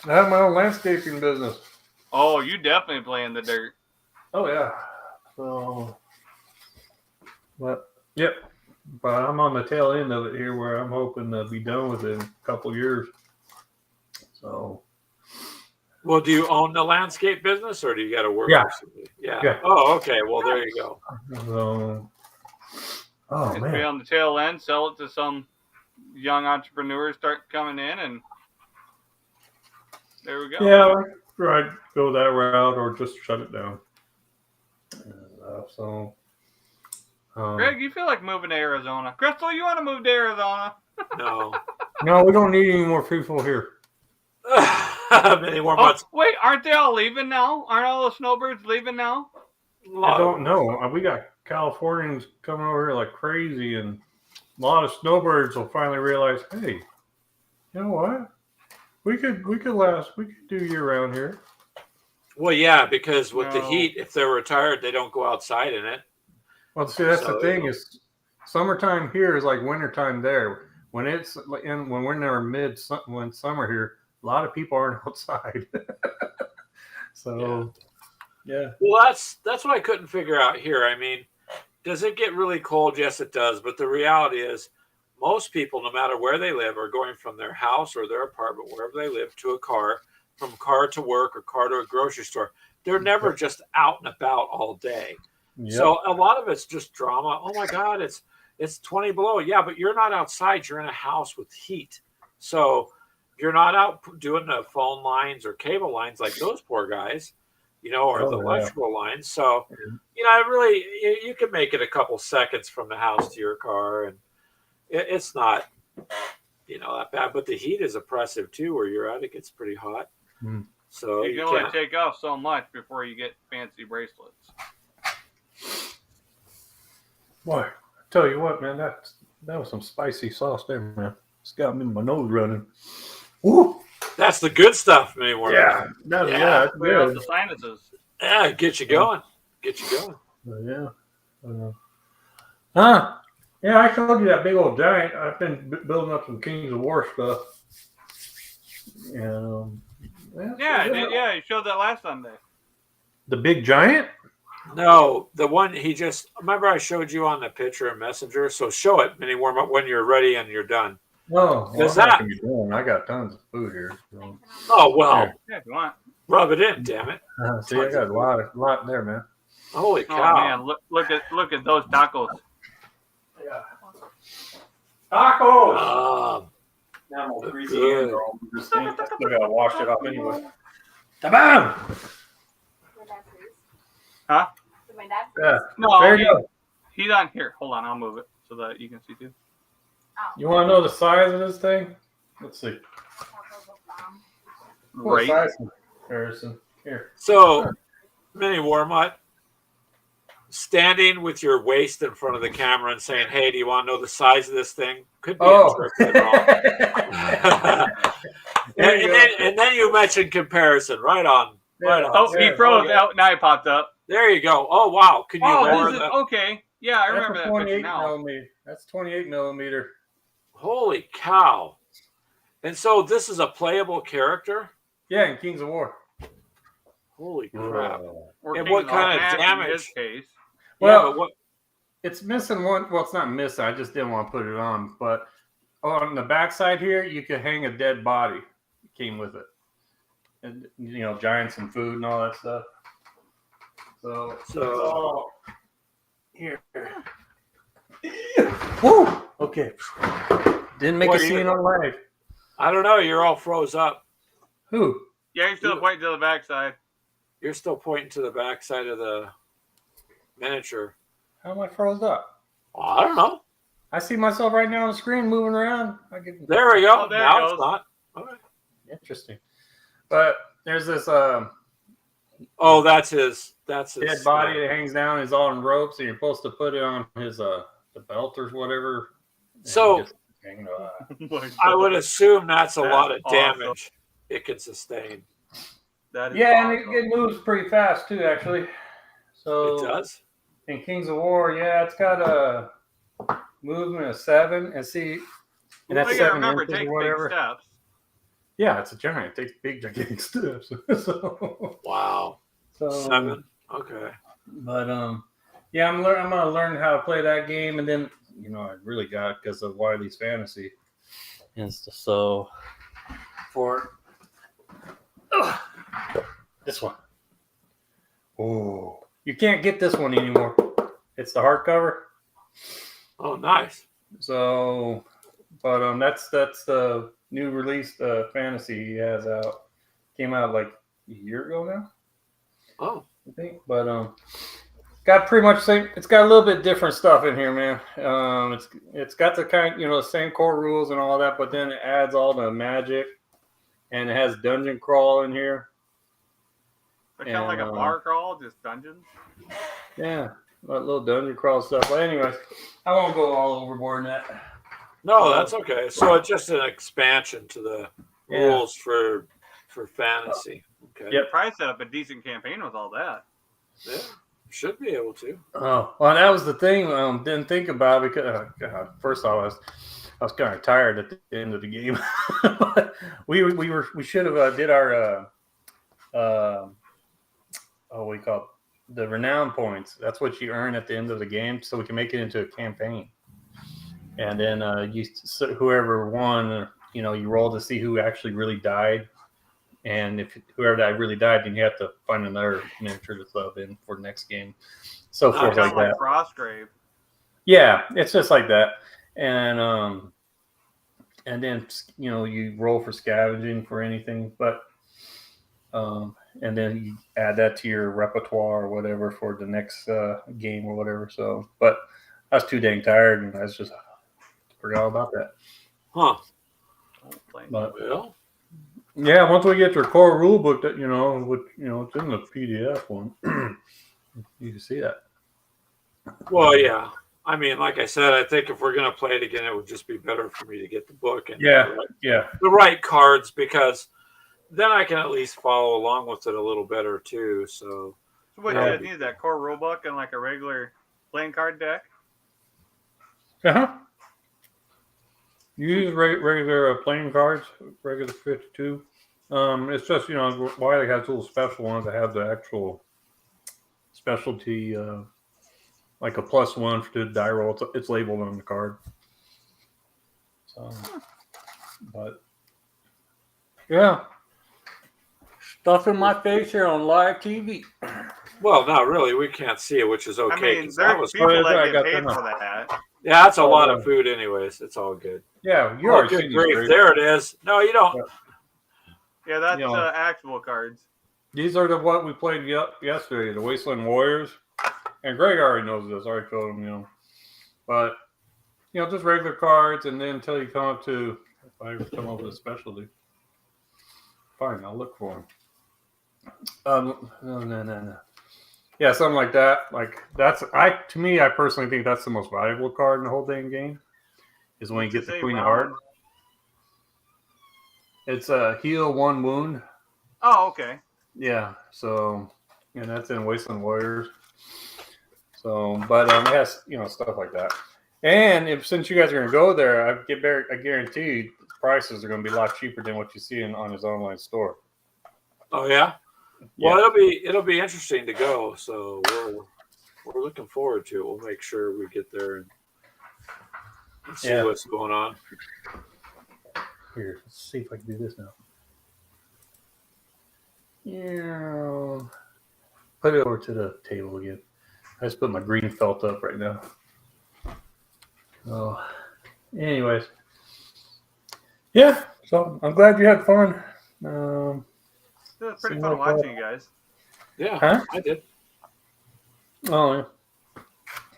I have my own landscaping business. Oh, you definitely play in the dirt. Oh yeah. So, but yep. But I'm on the tail end of it here, where I'm hoping to be done with it in a couple years. So. Well, do you own the landscape business, or do you got to work Yeah. for somebody? Yeah. Yeah. Oh, okay. Well, there you go. So. Oh Just be man. on the tail end, sell it to some young entrepreneurs, start coming in, and there we go. Yeah, right. Go that route, or just shut it down. So. Greg, you feel like moving to Arizona? Crystal, you want to move to Arizona? No. No, we don't need any more people here. Many more Oh, months. wait, aren't they all leaving now? Aren't all the snowbirds leaving now? I don't know. We got Californians coming over here like crazy, and a lot of snowbirds will finally realize, hey, you know what? We could do year round here. Well, yeah, because with the No. heat, if they're retired, they don't go outside in it. Well, see, that's So, the thing you know. is, summertime here is like wintertime there. When it's when we're in our when summer here, a lot of people aren't outside. So, yeah. Well, that's what I couldn't figure out here. I mean, does it get really cold? Yes, it does. But the reality is, most people, no matter where they live, are going from their house or their apartment, wherever they live, to a car, from car to work or car to a grocery store. They're never just out and about all day. Yep. So a lot of it's just drama. Oh my God, it's 20 below. Yeah, but you're not outside. You're in a house with heat. So you're not out doing the phone lines or cable lines like those poor guys, or the electrical lines. So, really, you can make it a couple seconds from the house to your car, and it's not, that bad. But the heat is oppressive too. Where you're at, it gets pretty hot. Mm. So You can only take off so much before you get fancy bracelets. Boy, I tell you what, man, that was some spicy sauce there, man. It's got me my nose running. Woo! That's the good stuff, anymore. Yeah, that's Clear out good. the sinuses. Yeah, get you going. Get you going. Yeah, I told you that big old giant. I've been building up some Kings of War stuff. Yeah, you showed that last Sunday. The big giant? No, the one remember I showed you on the picture in Messenger. So show it, mini warm up when you're ready and you're done. Oh, Is well, that- I got tons of food here. So. Oh well, Yeah, if you want. rub it in, damn it! See, I got a lot there, man. Holy Oh cow! man, look at those tacos. Yeah. Tacos! Um, Now I'm greasy good. hands are all over this thing. I still gotta wash it off anyway. Tabam! Huh? Did my dad? Yeah. No, There you go. he's on here. Hold on, I'll move it so that you can see too. Oh. You want to know the size of this thing? Let's see. What Right. size comparison? Here. so, mini warm up. Standing with your waist in front of the camera and saying, "Hey, do you want to know the size of this thing?" Could be interpreted wrong. and then you mentioned comparison. Right on. Right on. Oh, he froze out. Now he popped up. There you go. Oh wow! Can you lower This is the? okay. Yeah, I That's remember a that picture 28 now. millimeter. That's 28 millimeter. Holy cow! And so this is a playable character. Yeah, in Kings of War. Holy crap! Or And King what of kind of Snap in his damage? case. Yeah, Well, but what? it's missing one. Well, it's not missing. I just didn't want to put it on. But on the backside here, you could hang a dead body. It came with it. And, giants and food and all that stuff. So, So here. Woo! Okay. Didn't make Boy, a scene on live. I don't know. You're all froze up. Who? Yeah, you're still pointing to the backside. You're still pointing to the backside of the miniature. How am I froze up? Well, I don't know. I see myself right now on the screen moving around. There we go. Oh, there Now it it's goes. not. Okay. Interesting. But there's this Oh, that's his. dead body that hangs down. He's all in ropes, and you're supposed to put it on his the belt or whatever. So just hanging on. I would assume that's a lot of awesome. damage it can sustain. That is Yeah, awesome. and it moves pretty fast too, actually. So It does. in Kings of War, yeah, it's got a movement of 7, and see, and Well, that's you gotta 7 remember, it inches takes or big whatever. steps. Yeah, it's a giant. It takes big, gigantic steps. Wow. so 7. Okay. But yeah, I'm gonna learn how to play that game, and then I really got it because of Wiley's Fantasy and stuff. So for this one, oh, you can't get this one anymore. It's the hardcover. Oh, nice. So, but that's the new released fantasy he has out. Came out like a year ago now, Oh, I think. But got pretty much same. It's got a little bit different stuff in here, man. It's got the kind, the same core rules and all that, but then it adds all the magic, and it has dungeon crawl in here. It's kind of like a bar crawl, just dungeons. Yeah, a little dungeon crawl stuff. But anyways, I won't go all overboard in that. no, that's okay. So it's just an expansion to the rules for fantasy. Okay. Yep. Probably set up a decent campaign with all that. Yeah. Should be able to. Oh, well, that was the thing. Didn't think about it because first off, I was kind of tired at the end of the game. we should have did our we call it the renown points. That's what you earn at the end of the game, so we can make it into a campaign. And then whoever won, you roll to see who actually really died. And if whoever that really died, then you have to find another miniature to sub in for the next game. So forth like that. Frostgrave. Yeah, it's just like that. And then you roll for scavenging for anything, but and then you add that to your repertoire or whatever for the next game or whatever. So, but I was too dang tired, and I just forgot all about that. Huh. But Well, yeah, once we get your core rule book, that it's in the PDF one. You can see that. well, yeah. I mean, like I said, I think if we're going to play it again, it would just be better for me to get the book and Yeah. the right cards, because then I can at least follow along with it a little better too. So what you need, that core rulebook and like a regular playing card deck. You use regular playing cards, regular 52. It's just Wiley has little special ones that have the actual specialty, like a +1 for the die roll. It's labeled on the card. So, but yeah, stuff in my face here on live TV. well, not really. We can't see it, which is okay. I mean, 'cause that there's was people I that got get paid them. for that. yeah, that's a lot of food, anyways. It's all good. Yeah, you Oh, already good seen grief! these. There it is. No, you don't. Yeah, that's actual cards. These are what we played yesterday, the Wasteland Warriors. And Greg already knows this. I already told him, But, just regular cards, and then until you come up to, if I ever come up with a specialty. Fine, I'll look for them. No. Yeah, something like that. Like, to me, I personally think that's the most valuable card in the whole dang game, is when you get the Queen of Hearts. It's a heal 1 wound. Oh, okay. Yeah, so, and that's in Wasteland Warriors. So, but it has stuff like that. And since you guys are going to go there, I guarantee the prices are going to be a lot cheaper than what you see on his online store. Oh yeah. Yeah. Well, it'll be interesting to go. So we're looking forward to it. We'll make sure we get there and see what's going on. Here, let's see if I can do this now. Yeah. Put it over to the table again. I just put my green felt up right now. Oh, anyways. Yeah, so I'm glad you had fun. It was pretty Seemed fun like watching you guys. Yeah, Huh? I did. Oh, yeah.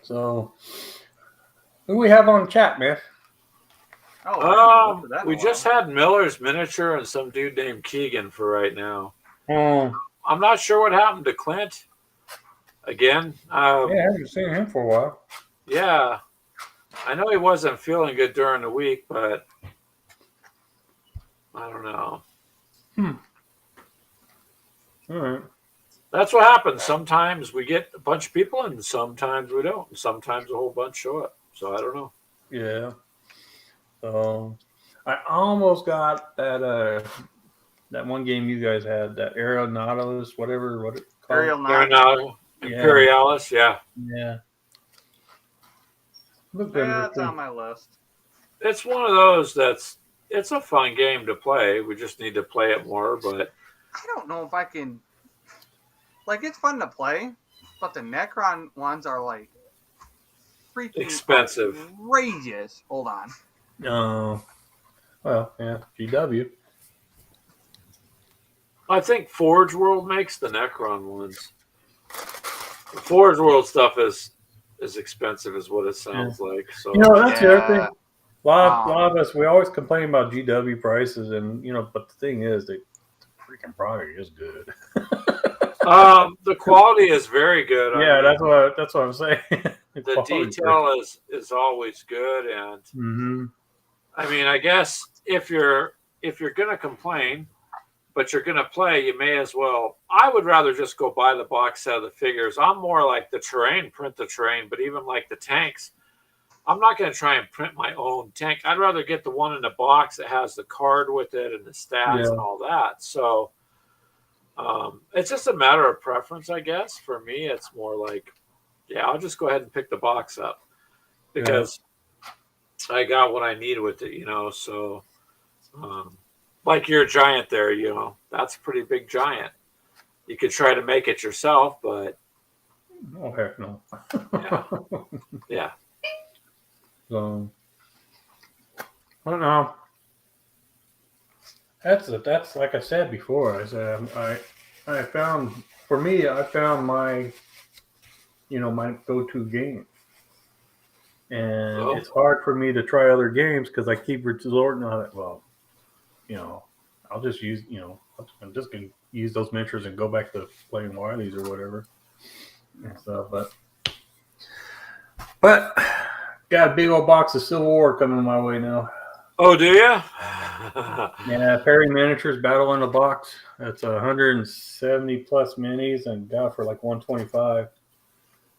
So, who do we have on chat, man? Oh, We just had Miller's Miniature and some dude named Keegan for right now. I'm not sure what happened to Clint. Again, yeah, I haven't seen him for a while. Yeah, I know he wasn't feeling good during the week, but I don't know. All right. That's what happens. Sometimes we get a bunch of people, and sometimes we don't. Sometimes a whole bunch show up. So I don't know. Yeah. So I almost got that one game you guys had, that Aero Nautilus, whatever what it called. Imperialis, yeah. Yeah. That's on my list. It's one of those it's a fun game to play. We just need to play it more, but I don't know if I can. Like, it's fun to play, but the Necron ones are like freaking expensive, outrageous. Hold on. Well, yeah, GW. I think Forge World makes the Necron ones. The Forge World stuff is expensive, is what it sounds like. So that's the other thing. A lot of us, we always complain about GW prices, and but the thing is, the freaking product is good. The quality is very good. Yeah, that's what I'm saying. The detail is always good, and I mean, I guess if you're gonna complain, but you're gonna play, you may as well. I would rather just go buy the box set of the figures. I'm more like the terrain, print the terrain, but even like the tanks, I'm not gonna try and print my own tank. I'd rather get the one in the box that has the card with it and the stats and all that. So it's just a matter of preference, I guess. For me, it's more like, I'll just go ahead and pick the box up because I got what I need with it, So, like your giant there, that's a pretty big giant. You could try to make it yourself, but oh heck no. Yeah. So I don't know. That's like I said before. I found my my go-to game, and it's hard for me to try other games because I keep resorting on it. Well, I'll just use I'm just gonna use those miniatures and go back to playing Wileys or whatever. And stuff, but got a big old box of Civil War coming my way now. Oh, do you? Yeah, Perry Miniatures Battle in a Box. That's 170 plus minis and got for like 125.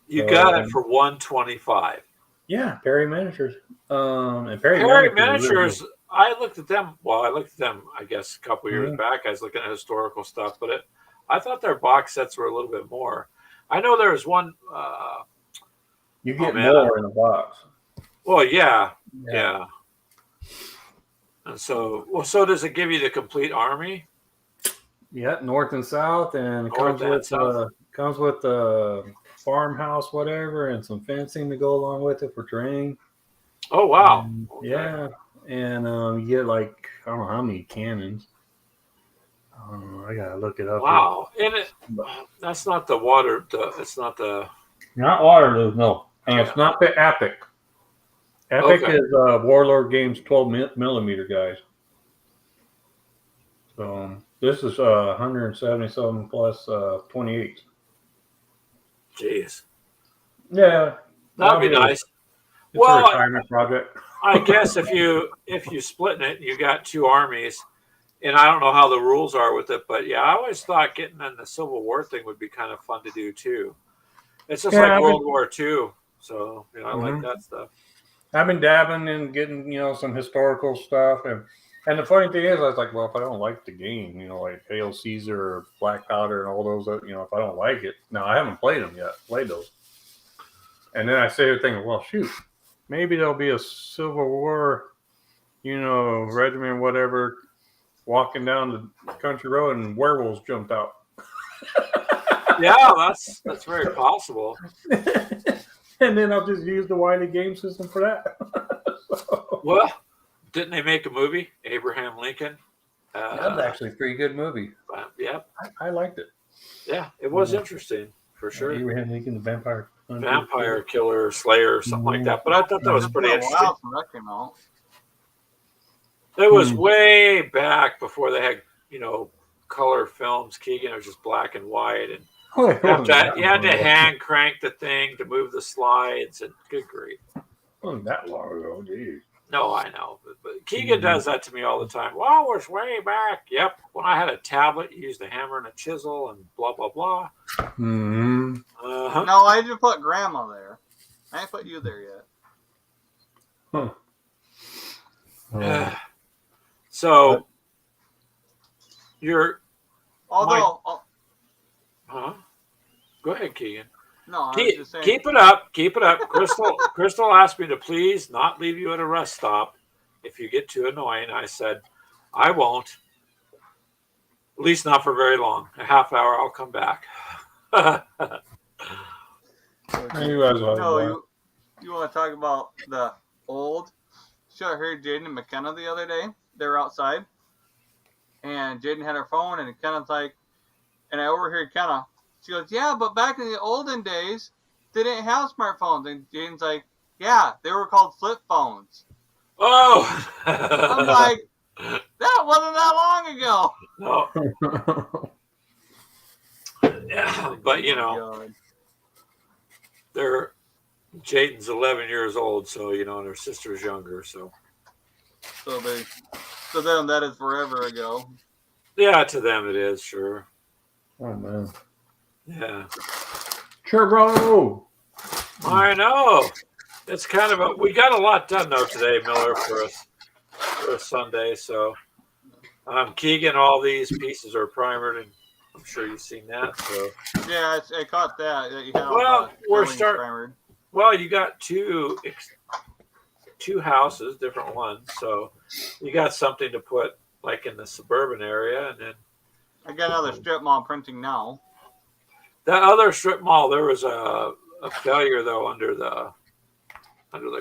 You got it for 125. Yeah, Perry Miniatures. And Perry Miniatures. I looked at them. Well, I looked at them, I guess, a couple years back. I was looking at historical stuff, but I thought their box sets were a little bit more. I know there was one. You get more in a box. Well, yeah. And so does it give you the complete army? Yeah, north and south, and it comes with a farmhouse, whatever, and some fencing to go along with it for terrain. Oh wow! And, yeah, and you get like I don't know how many cannons. I gotta look it up. Wow, and that's not the water. It's not the. Not Waterloo, no, and it's not the Epic. Epic is Warlord Games 12 millimeter, guys. So this is 177 plus 28. Jeez. Yeah, that'd be nice. It's a retirement project. I guess if you split it, you got two armies, and I don't know how the rules are with it, but yeah, I always thought getting in the Civil War thing would be kind of fun to do too. It's just Yeah, like I've World been- War II. So I like Mhm. that stuff. I've been dabbing in getting, some historical stuff, and the funny thing is, I was like, well, if I don't like the game, like Hail Caesar or Black Powder and all those, if I don't like it, no, I haven't played them yet. Played those, and then I say thinking, well, shoot, maybe there'll be a Civil War, regiment, whatever, walking down the country road and werewolves jumped out. Yeah, that's very possible. And then I'll just use the Wiley game system for that. So, Well, didn't they make a movie, Abraham Lincoln? that was actually a pretty good movie. Yeah, I liked it. yeah, it was Yeah. interesting for sure. Abraham Lincoln, the vampire hunter. Vampire killer, slayer, something like that. But I thought that was It's pretty been a interesting. while since that came out. It was Hmm. way back before they had, color films. Keegan, it was just black and white, and Oh, it you had to hand crank the thing to move the slides. And good grief. wasn't that long ago, geez. No, I know, but Keegan does that to me all the time. Well, it's way back. Yep, when I had a tablet, you used a hammer and a chisel, and blah blah blah. Mm-hmm. Uh-huh. No, I just put Grandma there. I ain't put you there yet. So you're Although, huh? Go ahead, Keegan. no, I was Keep, just saying. keep it up. Keep it up. Crystal asked me to please not leave you at a rest stop if you get too annoying. I said, I won't. At least not for very long. A half hour, I'll come back. You guys are No, you want to talk about the old? Should have heard Jaden and McKenna the other day. They were outside, and Jaden had her phone, and Kenna's like, and I overheard Kenna. She goes, "Yeah, but back in the olden days, they didn't have smartphones." And Jaden's like, "Yeah, they were called flip phones." Oh! I'm like, that wasn't that long ago. No. Yeah, but God. they're Jaden's 11 years old, so and her sister's younger, so So them that is forever ago. yeah, to them it is, sure. Oh man. Yeah, Churro! I know. It's kind of we got a lot done though today, Miller, for a Sunday. So Keegan, all these pieces are primered, and I'm sure you've seen that. So Yeah, I caught that. You had Well, we're buildings start- primered. well, you got two houses, different ones, so you got something to put like in the suburban area, and then I got another strip mall printing now. that other strip mall, there was a failure though under the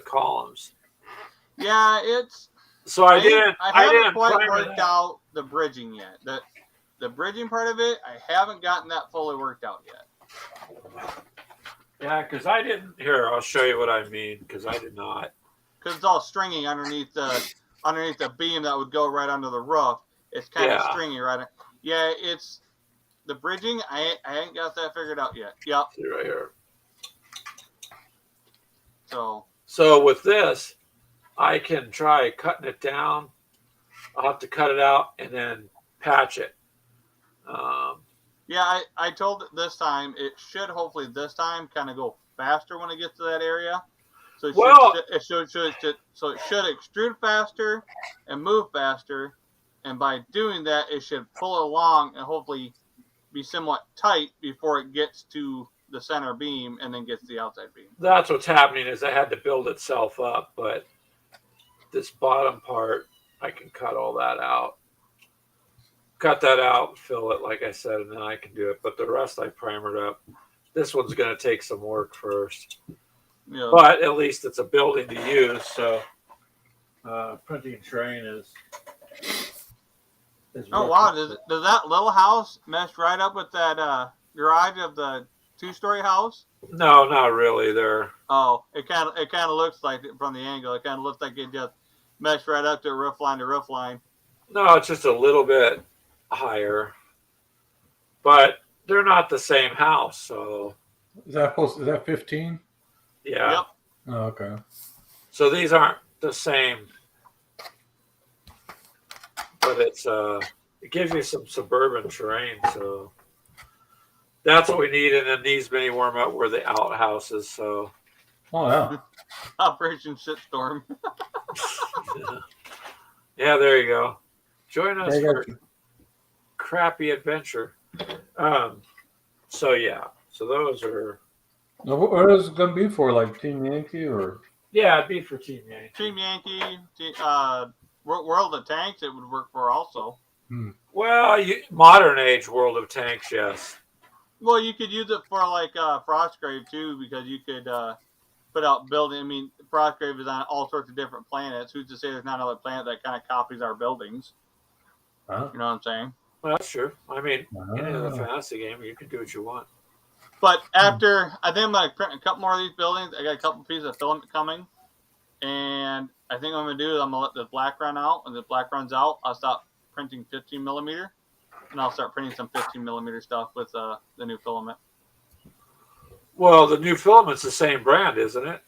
columns. Yeah, it's. So I didn't haven't quite primer worked that. out the bridging yet. The bridging part of it, I haven't gotten that fully worked out yet. Yeah, because I didn't. Here, I'll show you what I mean. Because I did not. Because it's all stringy underneath the beam that would go right under the roof. It's kind of Yeah. stringy, right? Yeah, it's the bridging. I ain't got that figured out yet. Yep. See right here. So with this, I can try cutting it down. I'll have to cut it out and then patch it. yeah, I told it this time. It should hopefully this time kind of go faster when it gets to that area. So it should extrude faster and move faster, and by doing that, it should pull along and hopefully be somewhat tight before it gets to the center beam and then gets to the outside beam. That's what's happening is I had to build itself up, but this bottom part, I can cut all that out. Cut that out, fill it, like I said, and then I can do it. But the rest I primered up. This one's going to take some work first. Yeah. But at least it's a building to use, so printing train is Oh wow! Does that little house mesh right up with that garage of the two-story house? No, not really. They're Oh, it kind of looks like it from the angle. It kind of looks like it just meshed right up to roof line to roof line. no, it's just a little bit higher, but they're not the same house. So Is that 15? yeah, Yep. Oh, okay. so these aren't the same, but it gives you some suburban terrain. So That's what we need, and then these mini warm up were the outhouses. So Oh yeah. Operation Shitstorm. yeah, there you go. Join us There you for go. crappy adventure. So yeah, so those are Now, what is it going to be for? Like Team Yankee or? yeah, it'd be for Team Yankee. Team Yankee, World of Tanks, it would work for also. Well, modern age World of Tanks, yes. Well, you could use it for like Frostgrave too, because you could put out building. I mean, Frostgrave is on all sorts of different planets. Who's to say there's not another planet that kind of copies our buildings? Huh? You know what I'm saying? Well, that's true. I mean, any other Ah. fantasy game, you can do what you want. But after, I think I'm going to print a couple more of these buildings. I got a couple pieces of filament coming. And I think what I'm going to do is I'm going to let the black run out. When the black runs out, I'll stop printing 15 millimeter. And I'll start printing some 15 millimeter stuff with the new filament. Well, the new filament's the same brand, isn't it?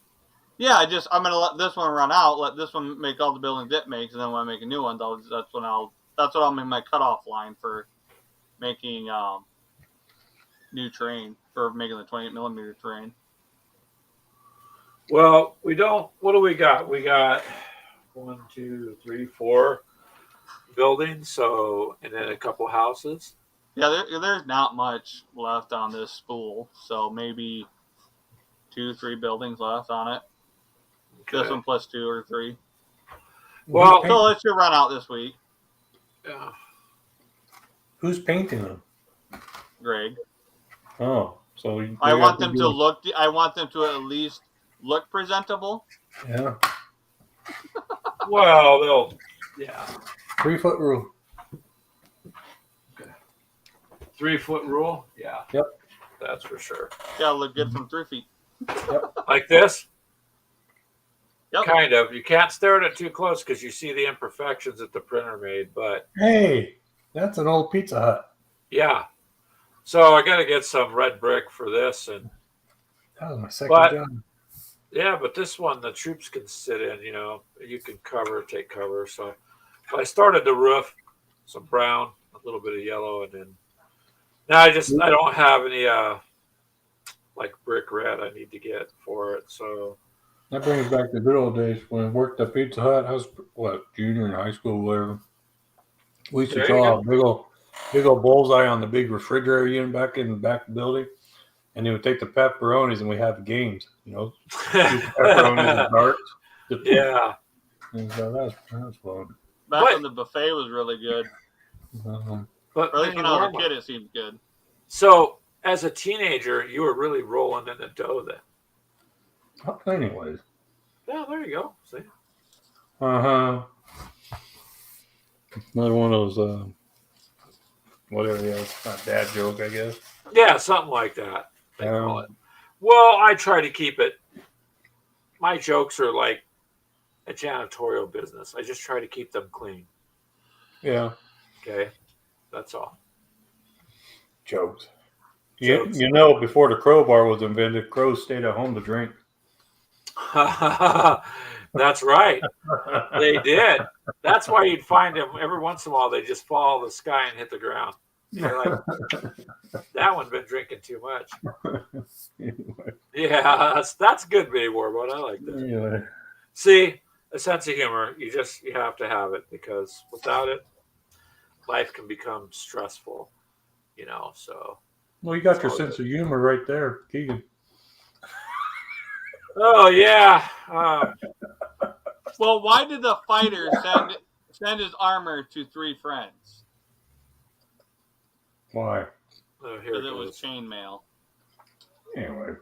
Yeah, I'm going to let this one run out, let this one make all the buildings it makes, and then when I make a new one, that's what I'll make my cutoff line for making new terrain, for making the 28 millimeter terrain. Well, we don't. What do we got? We got 1, 2, 3, 4 buildings. So, and then a couple houses. Yeah, there's not much left on this spool, so maybe 2, 3 buildings left on it. Okay. This one plus 2 or 3. Well, So it should run out this week, yeah. Who's painting them? Greg. Oh, so I want them to look. I want them to at least look presentable. Yeah. Well, they'll. Yeah. 3 foot rule. 3 foot rule. Yeah. Yep. That's for sure. Gotta look good from 3 feet. Like this. Yep. Kind of. You can't stare at it too close because you see the imperfections that the printer made. But Hey, that's an old Pizza Hut. yeah. So I got to get some red brick for this, and That was my second But- job. yeah, but this one the troops can sit in. You know, you can take cover. So I started the roof, some brown, a little bit of yellow, and then now I don't have any like brick red I need to get for it. So That brings back the good old days when I worked at Pizza Hut. I was junior in high school, whatever. We used to There you draw a big old bullseye on the big refrigerator unit back in the back of the building, and they would take the pepperonis and we have games, shoot pepperonis and darts. yeah. And so that's fun. Back But- when the buffet was really good, But or at least when I was a warm-up. kid, it seemed good. So as a teenager, you were really rolling in the dough then. Anyways. Yeah, there you go. See? Uh-huh. Another one of those, whatever, yeah, it's not dad joke, I guess. Yeah, something like that. They call Um, it. Well, I try to keep it. My jokes are like a janitorial business. I just try to keep them clean. Yeah. Okay, that's all. Jokes. Jokes. You know, before the crowbar was invented, crows stayed at home to drink. That's right. They did. That's why you'd find them every once in a while. They just fall out of the sky and hit the ground. You're like, that one been drinking too much. Anyway. Yeah, that's good, Baby Warbot. I like that. Anyway. See, a sense of humor. You have to have it because without it, life can become stressful. So. Well, you got your sense of humor right there, Keegan. Oh yeah. Well, why did the fighter send his armor to 3 friends? Why? Oh, here Because it it was goes. chainmail. Anyway.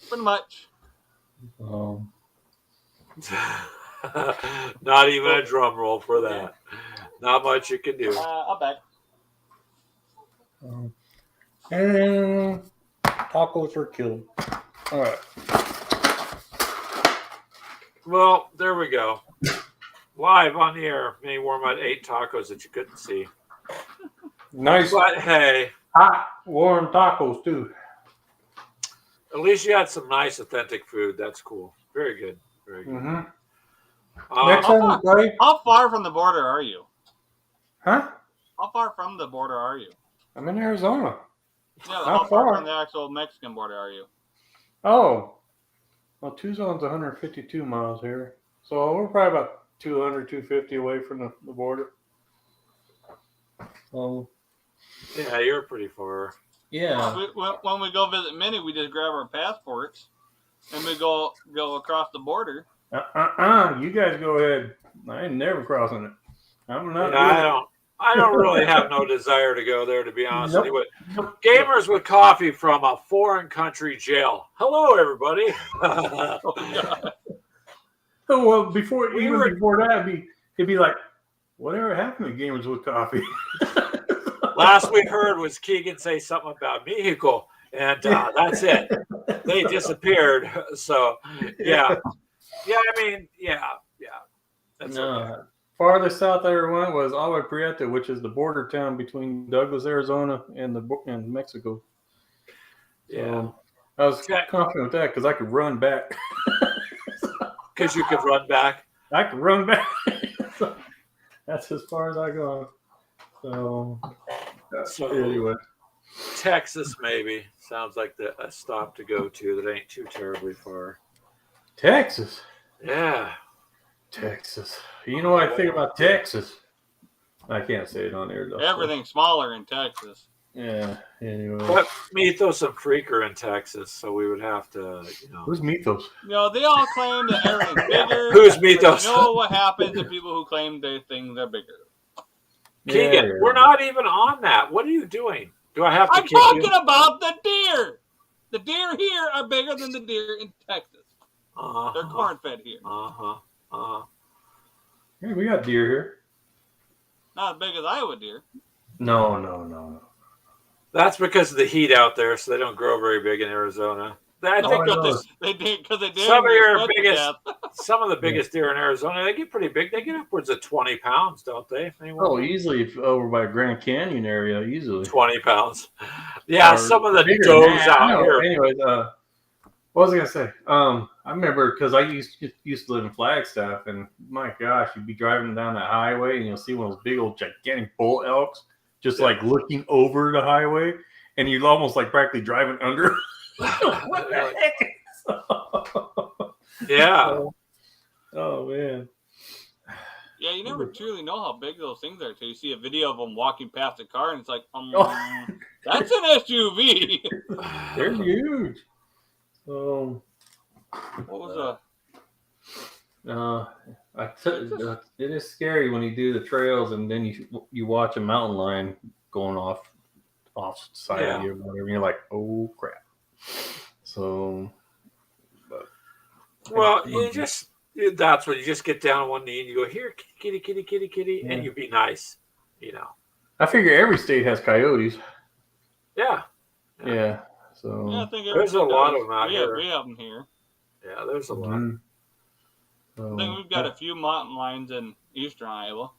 Pretty much. Not even a drum roll for that. Not much you can do. I'll bet. And tacos are killed. All right. Well, there we go. Live on the air. Many Warmut ate tacos that you couldn't see. Nice But hey, hot, warm tacos, too. at least you had some nice, authentic food. That's cool. Very good. Very good. Mm-hmm. Next time we play, How far from the border are you? huh? How far from the border are you? I'm in Arizona. Yeah, Not how far far. from the actual Mexican border are you? Oh, well, Tucson's 152 miles here, so we're probably about 200, 250 away from the border. Yeah, you're pretty far. Yeah. When we go visit Minnie, we just grab our passports and we go across the border. You guys go ahead. I ain't never crossing it. I'm not. Yeah, I don't really have no desire to go there, to be honest with you. Nope. But Gamers with Coffee from a foreign country jail. Hello, everybody. Oh, God. Well, before that, it'd be like, whatever happened to Gamers with Coffee? Last we heard was Keegan say something about Mexico, and that's it. They disappeared. So, yeah. I mean, yeah. That's okay. Farthest south I ever went was Agua Prieta, which is the border town between Douglas, Arizona, and Mexico. Yeah. So I was confident with that because I could run back. Because you could run back. I could run back. So that's as far as I go. So anyway, Texas maybe sounds like a stop to go to that ain't too terribly far. Texas. Yeah. Texas. You know what I think about Texas? I can't say it on air though. Everything's smaller in Texas. Yeah. Anyway. But Mythos and Freak are in Texas, so we would have to, Who's Mythos? They all claim that everything's bigger. Who's Mythos? You know what happens to people who claim their things are bigger? Keegan, we're not even on that. What are you doing? Do I have to I'm talking about the deer. The deer here are bigger than the deer in Texas. They're corn-fed here. Hey, we got deer here. Not as big as Iowa deer. No. That's because of the heat out there, so they don't grow very big in Arizona. I think they did. Some of the biggest deer in Arizona, they get pretty big. They get upwards of 20 pounds, don't they? Easily over by Grand Canyon area, easily 20 pounds. Yeah, some of the does out here. Anyways, what was I gonna say? I remember because I used to live in Flagstaff, and my gosh, you'd be driving down that highway, and you'll see one of those big old gigantic bull elks just like looking over the highway, and you're almost like practically driving under. What the heck? Yeah. Oh man. Yeah, you never truly know how big those things are until you see a video of them walking past a car, and it's like, that's an SUV. They're huge. What was it is scary when you do the trails and then you watch a mountain lion going off side of you or whatever, and you're like, oh crap. So, that's when you just get down on one knee and you go, here, kitty, and you be nice, I figure every state has coyotes. Yeah. So I think there's a lot of them out here. We have them here. Yeah, there's a lot. I think we've got a few mountain lions in eastern Iowa.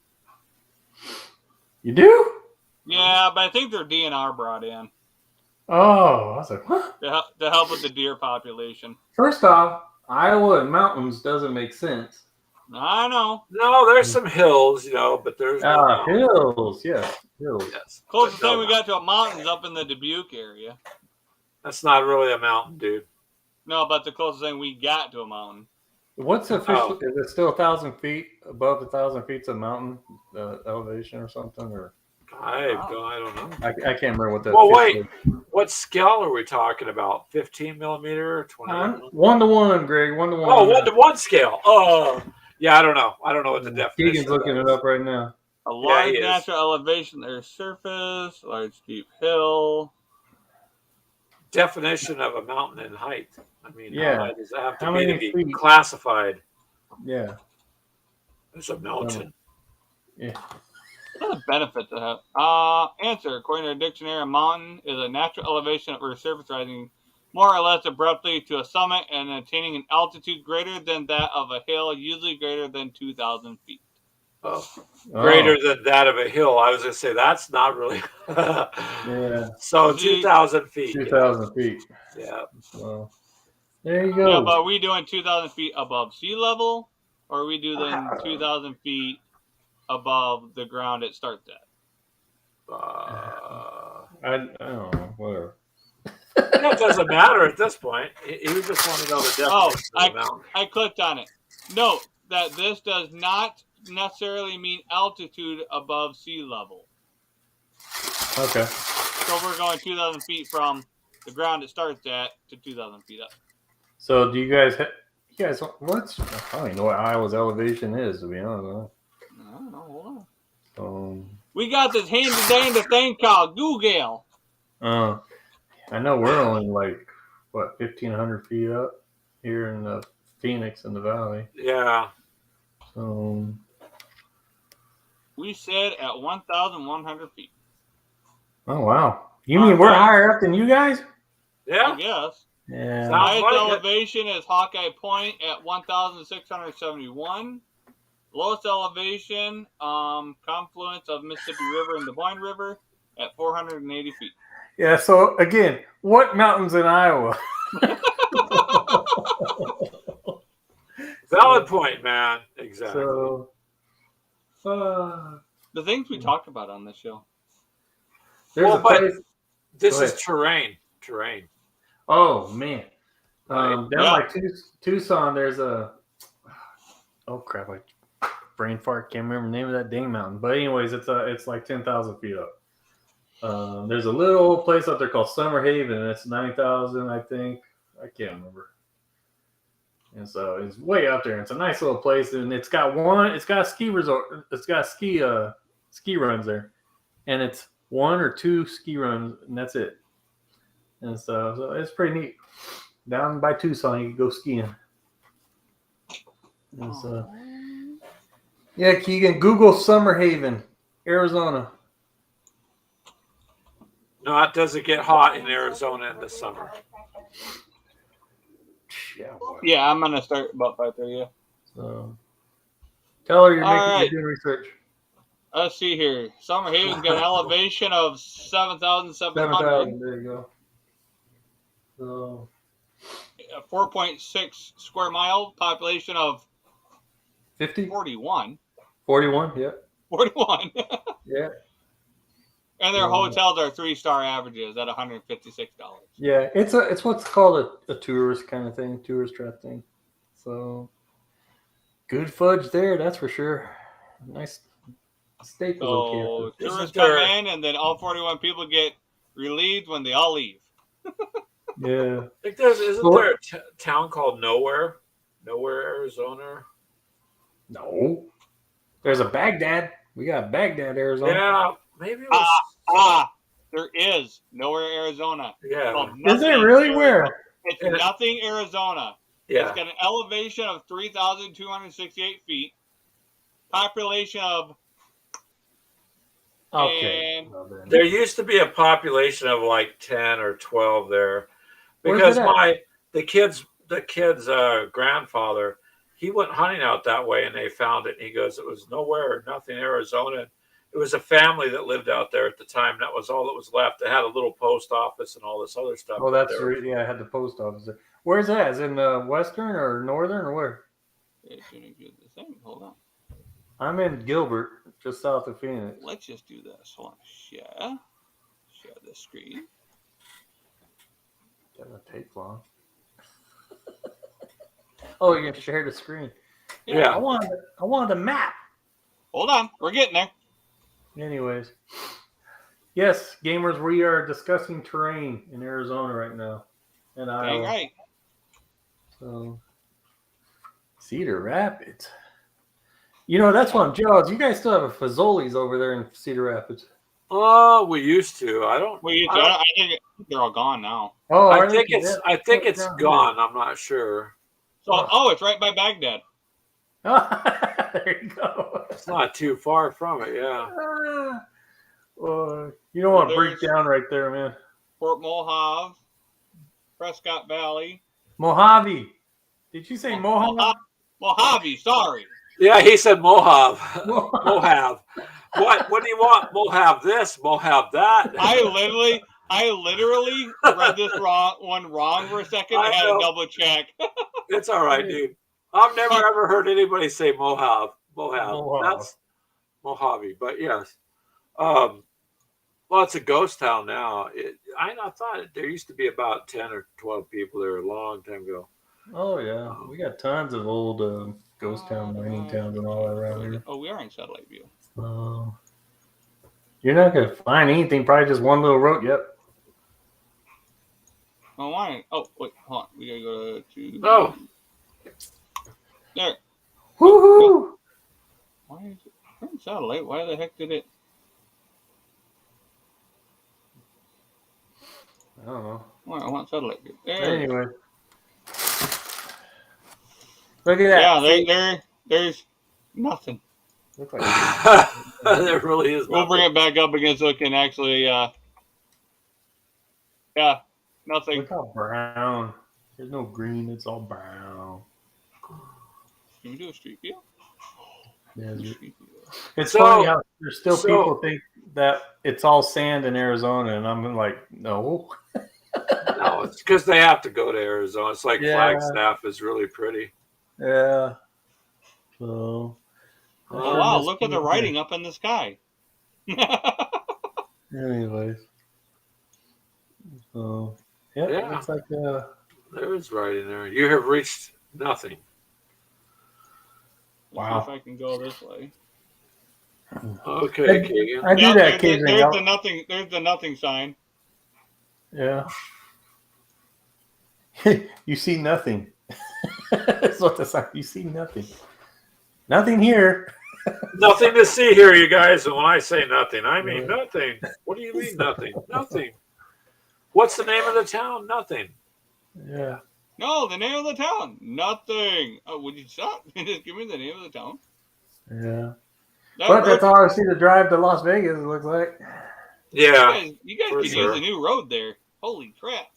You do? Yeah, but I think they're DNR brought in. Oh, I was like, what? To help with the deer population. First off, Iowa and mountains doesn't make sense. I know. No, there's some hills, but there's hills. Yes, hills. Yes. Closest thing we got to a mountain is up in the Dubuque area. That's not really a mountain, dude. No, but the closest thing we got to a mountain. What's official? Is it still 1,000 feet above 1,000 feet's a mountain elevation or something? Or I don't know. I can't remember what that. Well, wait. What scale are we talking about? 15 millimeter or 20? 1-to-1, Greg. 1-to-1. Oh, 1-to-1 scale. Oh, yeah. I don't know. I don't know what the definition. Keegan's looking it up right now. A large natural elevation, Earth's surface, large steep hill. Definition of a mountain in height. I mean, how high does that have to be classified? Yeah. It's a mountain. Yeah. What a benefit to have. Answer. According to a dictionary, a mountain is a natural elevation of Earth's surface rising more or less abruptly to a summit and attaining an altitude greater than that of a hill, usually greater than 2,000 feet. Greater than that of a hill. I was going to say that's not really. Yeah. So 2,000 feet. 2,000 feet. Yeah. Well, there you go. Yeah, but are we doing 2,000 feet above sea level or are we doing 2,000 feet above the ground it starts at? I don't know. Whatever. That doesn't matter at this point. He just wanted to know the definition of the mountain. I clicked on it. Note that this does not necessarily mean altitude above sea level. Okay. So we're going 2,000 feet from the ground it starts at to 2,000 feet up. So do you guys? What's? I don't even know what Iowa's elevation is, to be honest. I don't know. Hold Um. on. We got this handy-dandy thing called Google. I know we're only like 1,500 feet up here in the Phoenix in the valley. Yeah. We said at 1,100 feet. Oh wow! You mean we're higher up than you guys? Yeah. I guess. Yeah. Highest elevation is Hawkeye Point at 1,671. Lowest elevation, confluence of Mississippi River and Des Moines River at 480 feet. Yeah. So again, what mountains in Iowa? Valid point, man. Exactly. So, the things we talked about on this show. there's a place. This is terrain. Terrain. Oh man. Down Yeah. by Tucson, there's a. Oh crap! I brain fart. Can't remember the name of that dang mountain. But anyways, it's like 10,000 feet up. There's a little place up there called Summer Haven, and it's 9,000, I think. I can't remember. And so it's way up there. It's a nice little place, and it's got a ski resort. It's got ski runs there, and it's 1 or 2 ski runs, and that's it. And so it's pretty neat. Down by Tucson, you can go skiing. And so, yeah, Keegan, Google Summer Haven, Arizona. No, it doesn't get hot in Arizona in the summer. Yeah, boy. Yeah, I'm gonna start about 5:30. Yeah. So, tell her you're All doing research. Let's see here. Summer Haven's got an elevation of 7,700. 7,000. There you go. So, 4.6 square mile, population of 50? 41. 41, yeah. 41. Yeah. And their hotels are 3-star averages at $156. Yeah, it's what's called a tourist kind of thing, tourist trap thing. So, good fudge there, that's for sure. Nice steak was So okay. tourists come in, and then all 41 people get relieved when they all leave. Yeah. I think isn't there a town called Nowhere, Arizona? No. There's a Baghdad. We got Baghdad, Arizona. Yeah, maybe it was. There is Nowhere, Arizona. Yeah. Is it really where? It's Nothing, Arizona. Yeah. It's got an elevation of 3,268 feet. Population of. Okay. There used to be a population of like 10 or 12 there, Where's because it at? the kid's grandfather, he went hunting out that way, and they found it. And he goes, it was Nowhere, Nothing, Arizona. It was a family that lived out there at the time. That was all that was left. They had a little post office and all this other stuff. Oh, that's right. Yeah, I had the post office there. Where's that? Is it in western or northern or where? It's gonna do the thing. Hold on. I'm in Gilbert, just south of Phoenix. Let's just do this. Hold on. Share the screen. Doesn't take long. Oh, you're gonna share the screen. Yeah. I wanted the map. Hold on. We're getting there. Anyways, yes, gamers, we are discussing terrain in Arizona right now, and Dang right. So, Cedar Rapids. You know, that's why I'm jealous. You guys still have a Fazoli's over there in Cedar Rapids. Oh, we used to. I think they're all gone now. Oh, I think it's gone. I'm not sure. So, it's right by Baghdad. There you go. It's not too far from it. Yeah. You don't want to break down right there, man. Fort Mojave, Prescott Valley. Mojave. Did you say Mojave? Mojave, sorry. Yeah, he said Mojave. Mojave. What do you want? Mojave this, Mojave that. I literally read this wrong for a second. I had to double check. It's all right, dude. I've never ever heard anybody say Mojave. Mojave. That's Mojave, but yes. Um, well, it's a ghost town now. I thought there used to be about 10 or 12 people there a long time ago. Oh yeah, we got tons of old ghost town, mining towns, and all that around here. Oh, we are in satellite view. You're not gonna find anything. Probably just one little road. Yep. Oh, why? Oh, wait, hold on. We gotta go to. Oh. There. Woohoo! Why is it? We're in satellite. Why the heck did it? I don't know. Well, I want satellite view. There. Anyway, look at that. Yeah, there's nothing. Looks like There really is. We'll bring it back up again so it can actually. Yeah, nothing. Look how brown. There's no green. It's all brown. Can we do a street view? Yeah, Street view. it's So- funny how there's still so- people think that it's all sand in Arizona, and I'm like, no. No, it's because they have to go to Arizona. It's like Yeah. Flagstaff is really pretty. Yeah. So. Oh wow! Look at the writing up in the sky. Anyways. So. Yep, Yeah. looks like There is writing there. You have reached nothing. Wow. Let's see if I can go this way. Okay, Keegan. I do Yeah, that occasionally. there's the nothing. There's the nothing sign. Yeah. You see nothing. That's what the sign. You see nothing. Nothing here. Nothing to see here, you guys. And when I say nothing, I mean nothing. What do you mean nothing? Nothing. What's the name of the town? Nothing. Yeah. No, the name of the town. Nothing. Oh, would you stop? Just give me the name of the town. Yeah. That But road- that's all I see to drive to Las Vegas, it looks like. Yeah. You guys for could sure. use a new road there. Holy crap.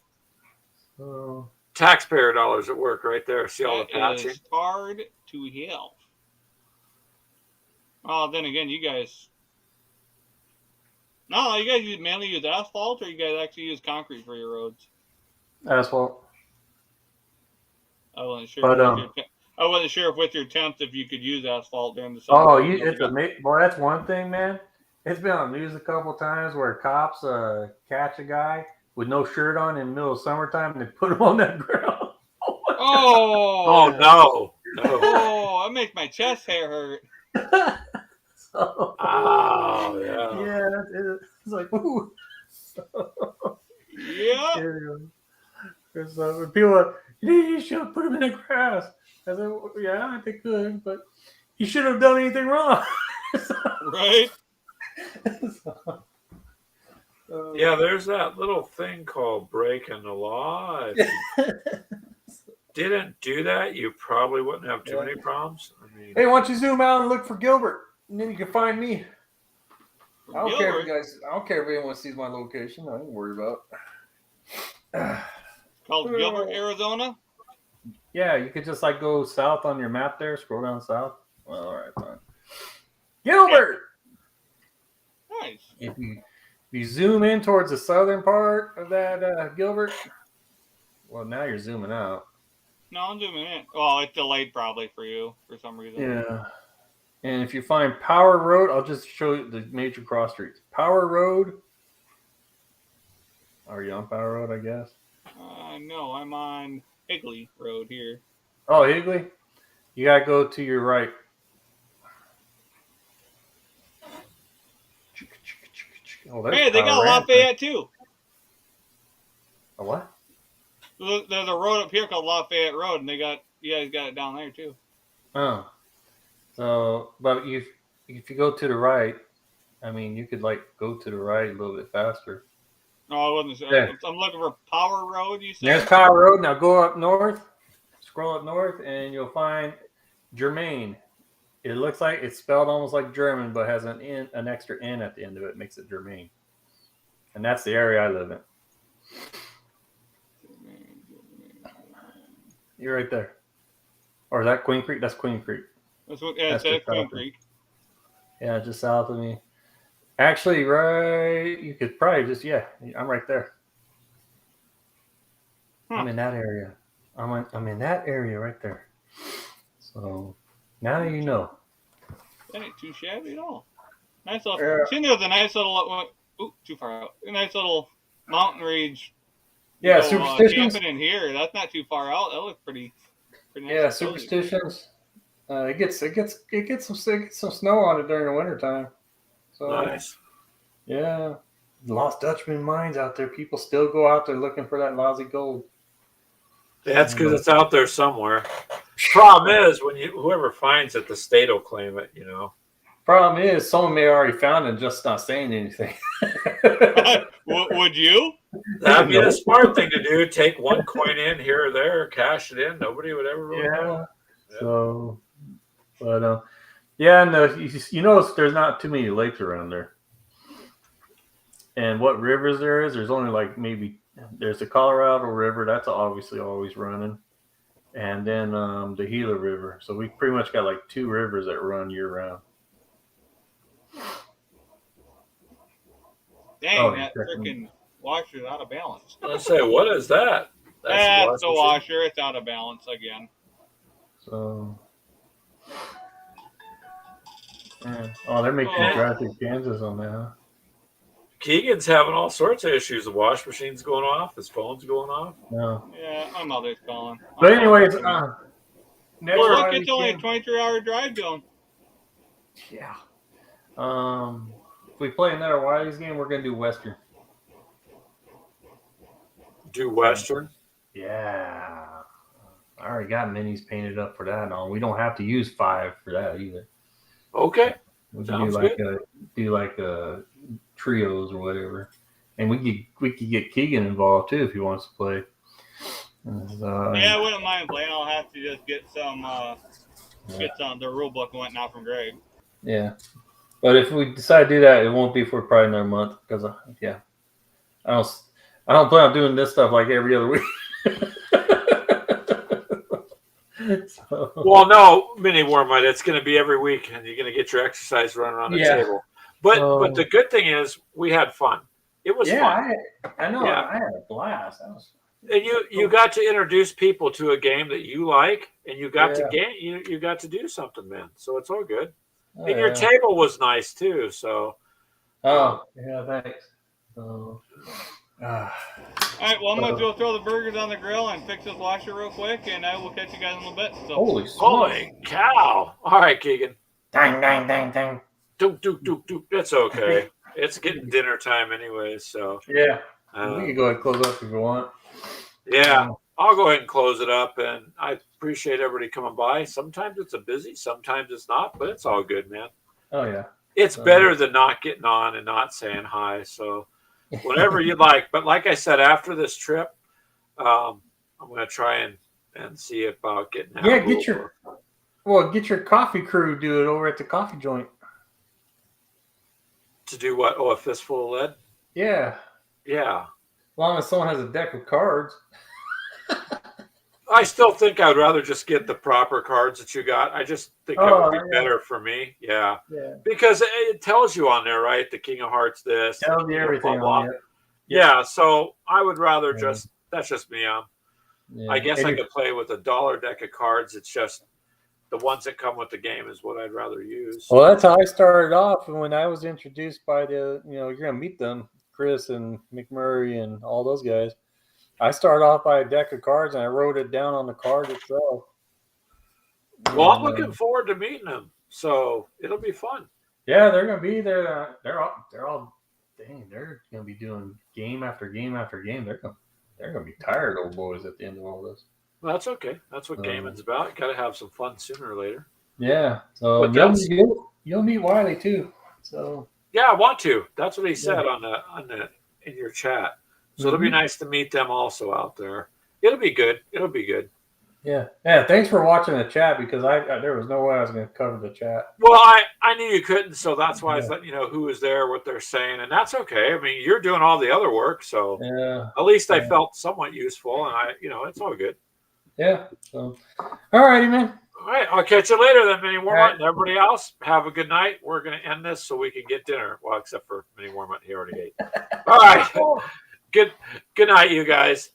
So, Taxpayer dollars at work right there. See all the That patching? is hard to hell. Oh, then again, you guys. No, you guys mainly use asphalt, or you guys actually use concrete for your roads? asphalt. I wasn't sure. But, I wasn't sure if with your temps if you could use asphalt during the summer. Oh, boy, that's one thing, man. It's been on the news a couple times where cops catch a guy with no shirt on in the middle of summertime and they put him on that ground. Oh, Oh, no. No. oh, that makes my chest hair hurt. So, Oh, yeah. yeah, it's like, ooh. Yeah. So when people are, you should have put him in the grass. I said, well, yeah, they could, but you shouldn't have done anything wrong. Right. Yeah, there's that little thing called breaking the law. If you didn't do that, you probably wouldn't have too many problems. I mean, Hey, why don't you zoom out and look for Gilbert, and then you can find me. I don't care if you guys. I don't care if anyone sees my location. I ain't worried about. Called Gilbert, Arizona. Yeah, you could just like go south on your map there. Scroll down south. Well, all right, fine. Gilbert. Nice. If you zoom in towards the southern part of that Gilbert, well, now you're zooming out. No, I'm zooming in. Well, it's delayed probably for you for some reason. Yeah. And if you find Power Road, I'll just show you the major cross streets. Power Road. Are you on Power Road, I guess? No, I'm on Higley Road here. Oh, Higley? You got to go to your right. Oh, there's Hey, they got Power Ranch. Lafayette too. A what? There's a road up here called Lafayette Road, and you guys got it down there too. Oh. So, but if you go to the right, I mean, you could like go to the right a little bit faster. No, I wasn't. Yeah. I'm looking for Power Road. You said. There's Power Road. Now go up north, scroll up north, and you'll find Germain. It looks like it's spelled almost like German, but has an extra N at the end of it, makes it Germain. And that's the area I live in. You're right there. Or is that Queen Creek? That's Queen Creek. That's what. That's That's just Queen south. Creek. Yeah, just south of me. Actually, right, you could probably just, I'm right there. I'm in that area. I'm in that area right there. So now you know. That ain't too shabby at all. Nice little. Yeah. Seen there was a nice little. Ooh, too far out. A nice little mountain range. Yeah, Go, Superstitions. camping in here. That's not too far out. That looks pretty nice. Yeah, Superstitions. It gets some snow on it during the wintertime. So Nice. yeah, Lost Dutchman mines out there. People still go out there looking for that lousy gold. That's because it's out there somewhere. Problem is, when whoever finds it, the state will claim it. Problem is, someone may have already found it and just not saying anything. Would you? That'd be the smart thing to do. Take one coin in here or there, cash it in. Nobody would ever really know. Yeah. So, but yeah, and you notice there's not too many lakes around there. And what rivers there's only like maybe there's the Colorado River. That's obviously always running. And then the Gila River. So we pretty much got like 2 rivers that run year round. Dang, that freaking washer's out of balance. Let's say, what is that? That's the washer. It's out of balance again. So, yeah. Oh, they're making drastic changes on that, huh? Keegan's having all sorts of issues. The wash machine's going off. His phone's going off. No. Yeah, my mother's calling. But anyways, next well, look, it's only a 23-hour drive to him. Yeah. If we play another Wiley's game, we're gonna do Western. Do Western? Yeah. I already got minis painted up for that and all. We don't have to use 5 for that either. Okay. We can do like trios or whatever. And we could get Keegan involved too if he wants to play. Yeah, I wouldn't mind playing. I'll have to just get some the rule book and whatnot from Greg. Yeah. But if we decide to do that, it won't be for probably another month because I don't plan on doing this stuff like every other week. So. Well, no, Mini Warmite, it's going to be every week, and you're going to get your exercise running on the table. But the good thing is we had fun. It was fun. I know. Yeah. I had a blast. And you got to introduce people to a game that you like, and you got to you got to do something, man. So it's all good. And your table was nice too. So. Oh yeah, thanks. So. All right, well, I'm going to go throw the burgers on the grill and fix this washer real quick, and I will catch you guys in a little bit. So. Holy cow. All right, Keegan. Dang, dang, dang, dang. Doop. That's okay. It's getting dinner time anyway, so. Yeah. We can go ahead and close up if you want. Yeah, I'll go ahead and close it up, and I appreciate everybody coming by. Sometimes it's a busy, sometimes it's not, but it's all good, man. Oh, yeah. It's better than not getting on and not saying hi, so. Whatever you like, but like I said, after this trip, I'm going to try and see about getting out. Yeah, get your coffee crew do it over at the coffee joint. To do what? Oh, a fistful of lead? Yeah. Yeah. As long as someone has a deck of cards. I still think I'd rather just get the proper cards that you got. I just think that would be better for me. Yeah. Because it tells you on there, right? The King of Hearts, this. Tells you everything on it. Yeah. So I would rather that's just me. I guess I could play with a $1 deck of cards. It's just the ones that come with the game is what I'd rather use. Well, that's how I started off. And when I was introduced by you're going to meet them, Chris and McMurray and all those guys. I started off by a deck of cards, and I wrote it down on the card itself. Well, I'm looking forward to meeting them, so it'll be fun. Yeah, they're going to be there. They're all dang. They're going to be doing game after game after game. They're going to be tired, old boys, at the end of all this. Well, that's okay. That's what gaming's about. Got to have some fun sooner or later. Yeah. So you'll meet Wiley too. So yeah, I want to. That's what he said on the in your chat. So it'll be nice to meet them also out there. It'll be good. Yeah. Thanks for watching the chat because there was no way I was going to cover the chat. Well, I knew you couldn't, so that's why I was letting you know who was there, what they're saying, and that's okay. I mean, you're doing all the other work, so at least I felt somewhat useful, and it's all good. Yeah. So, all righty, man. All right, I'll catch you later then, Mini Warmite, and everybody else. Have a good night. We're going to end this so we can get dinner. Well, except for Mini Warmite, he already ate. All right. Good night, you guys.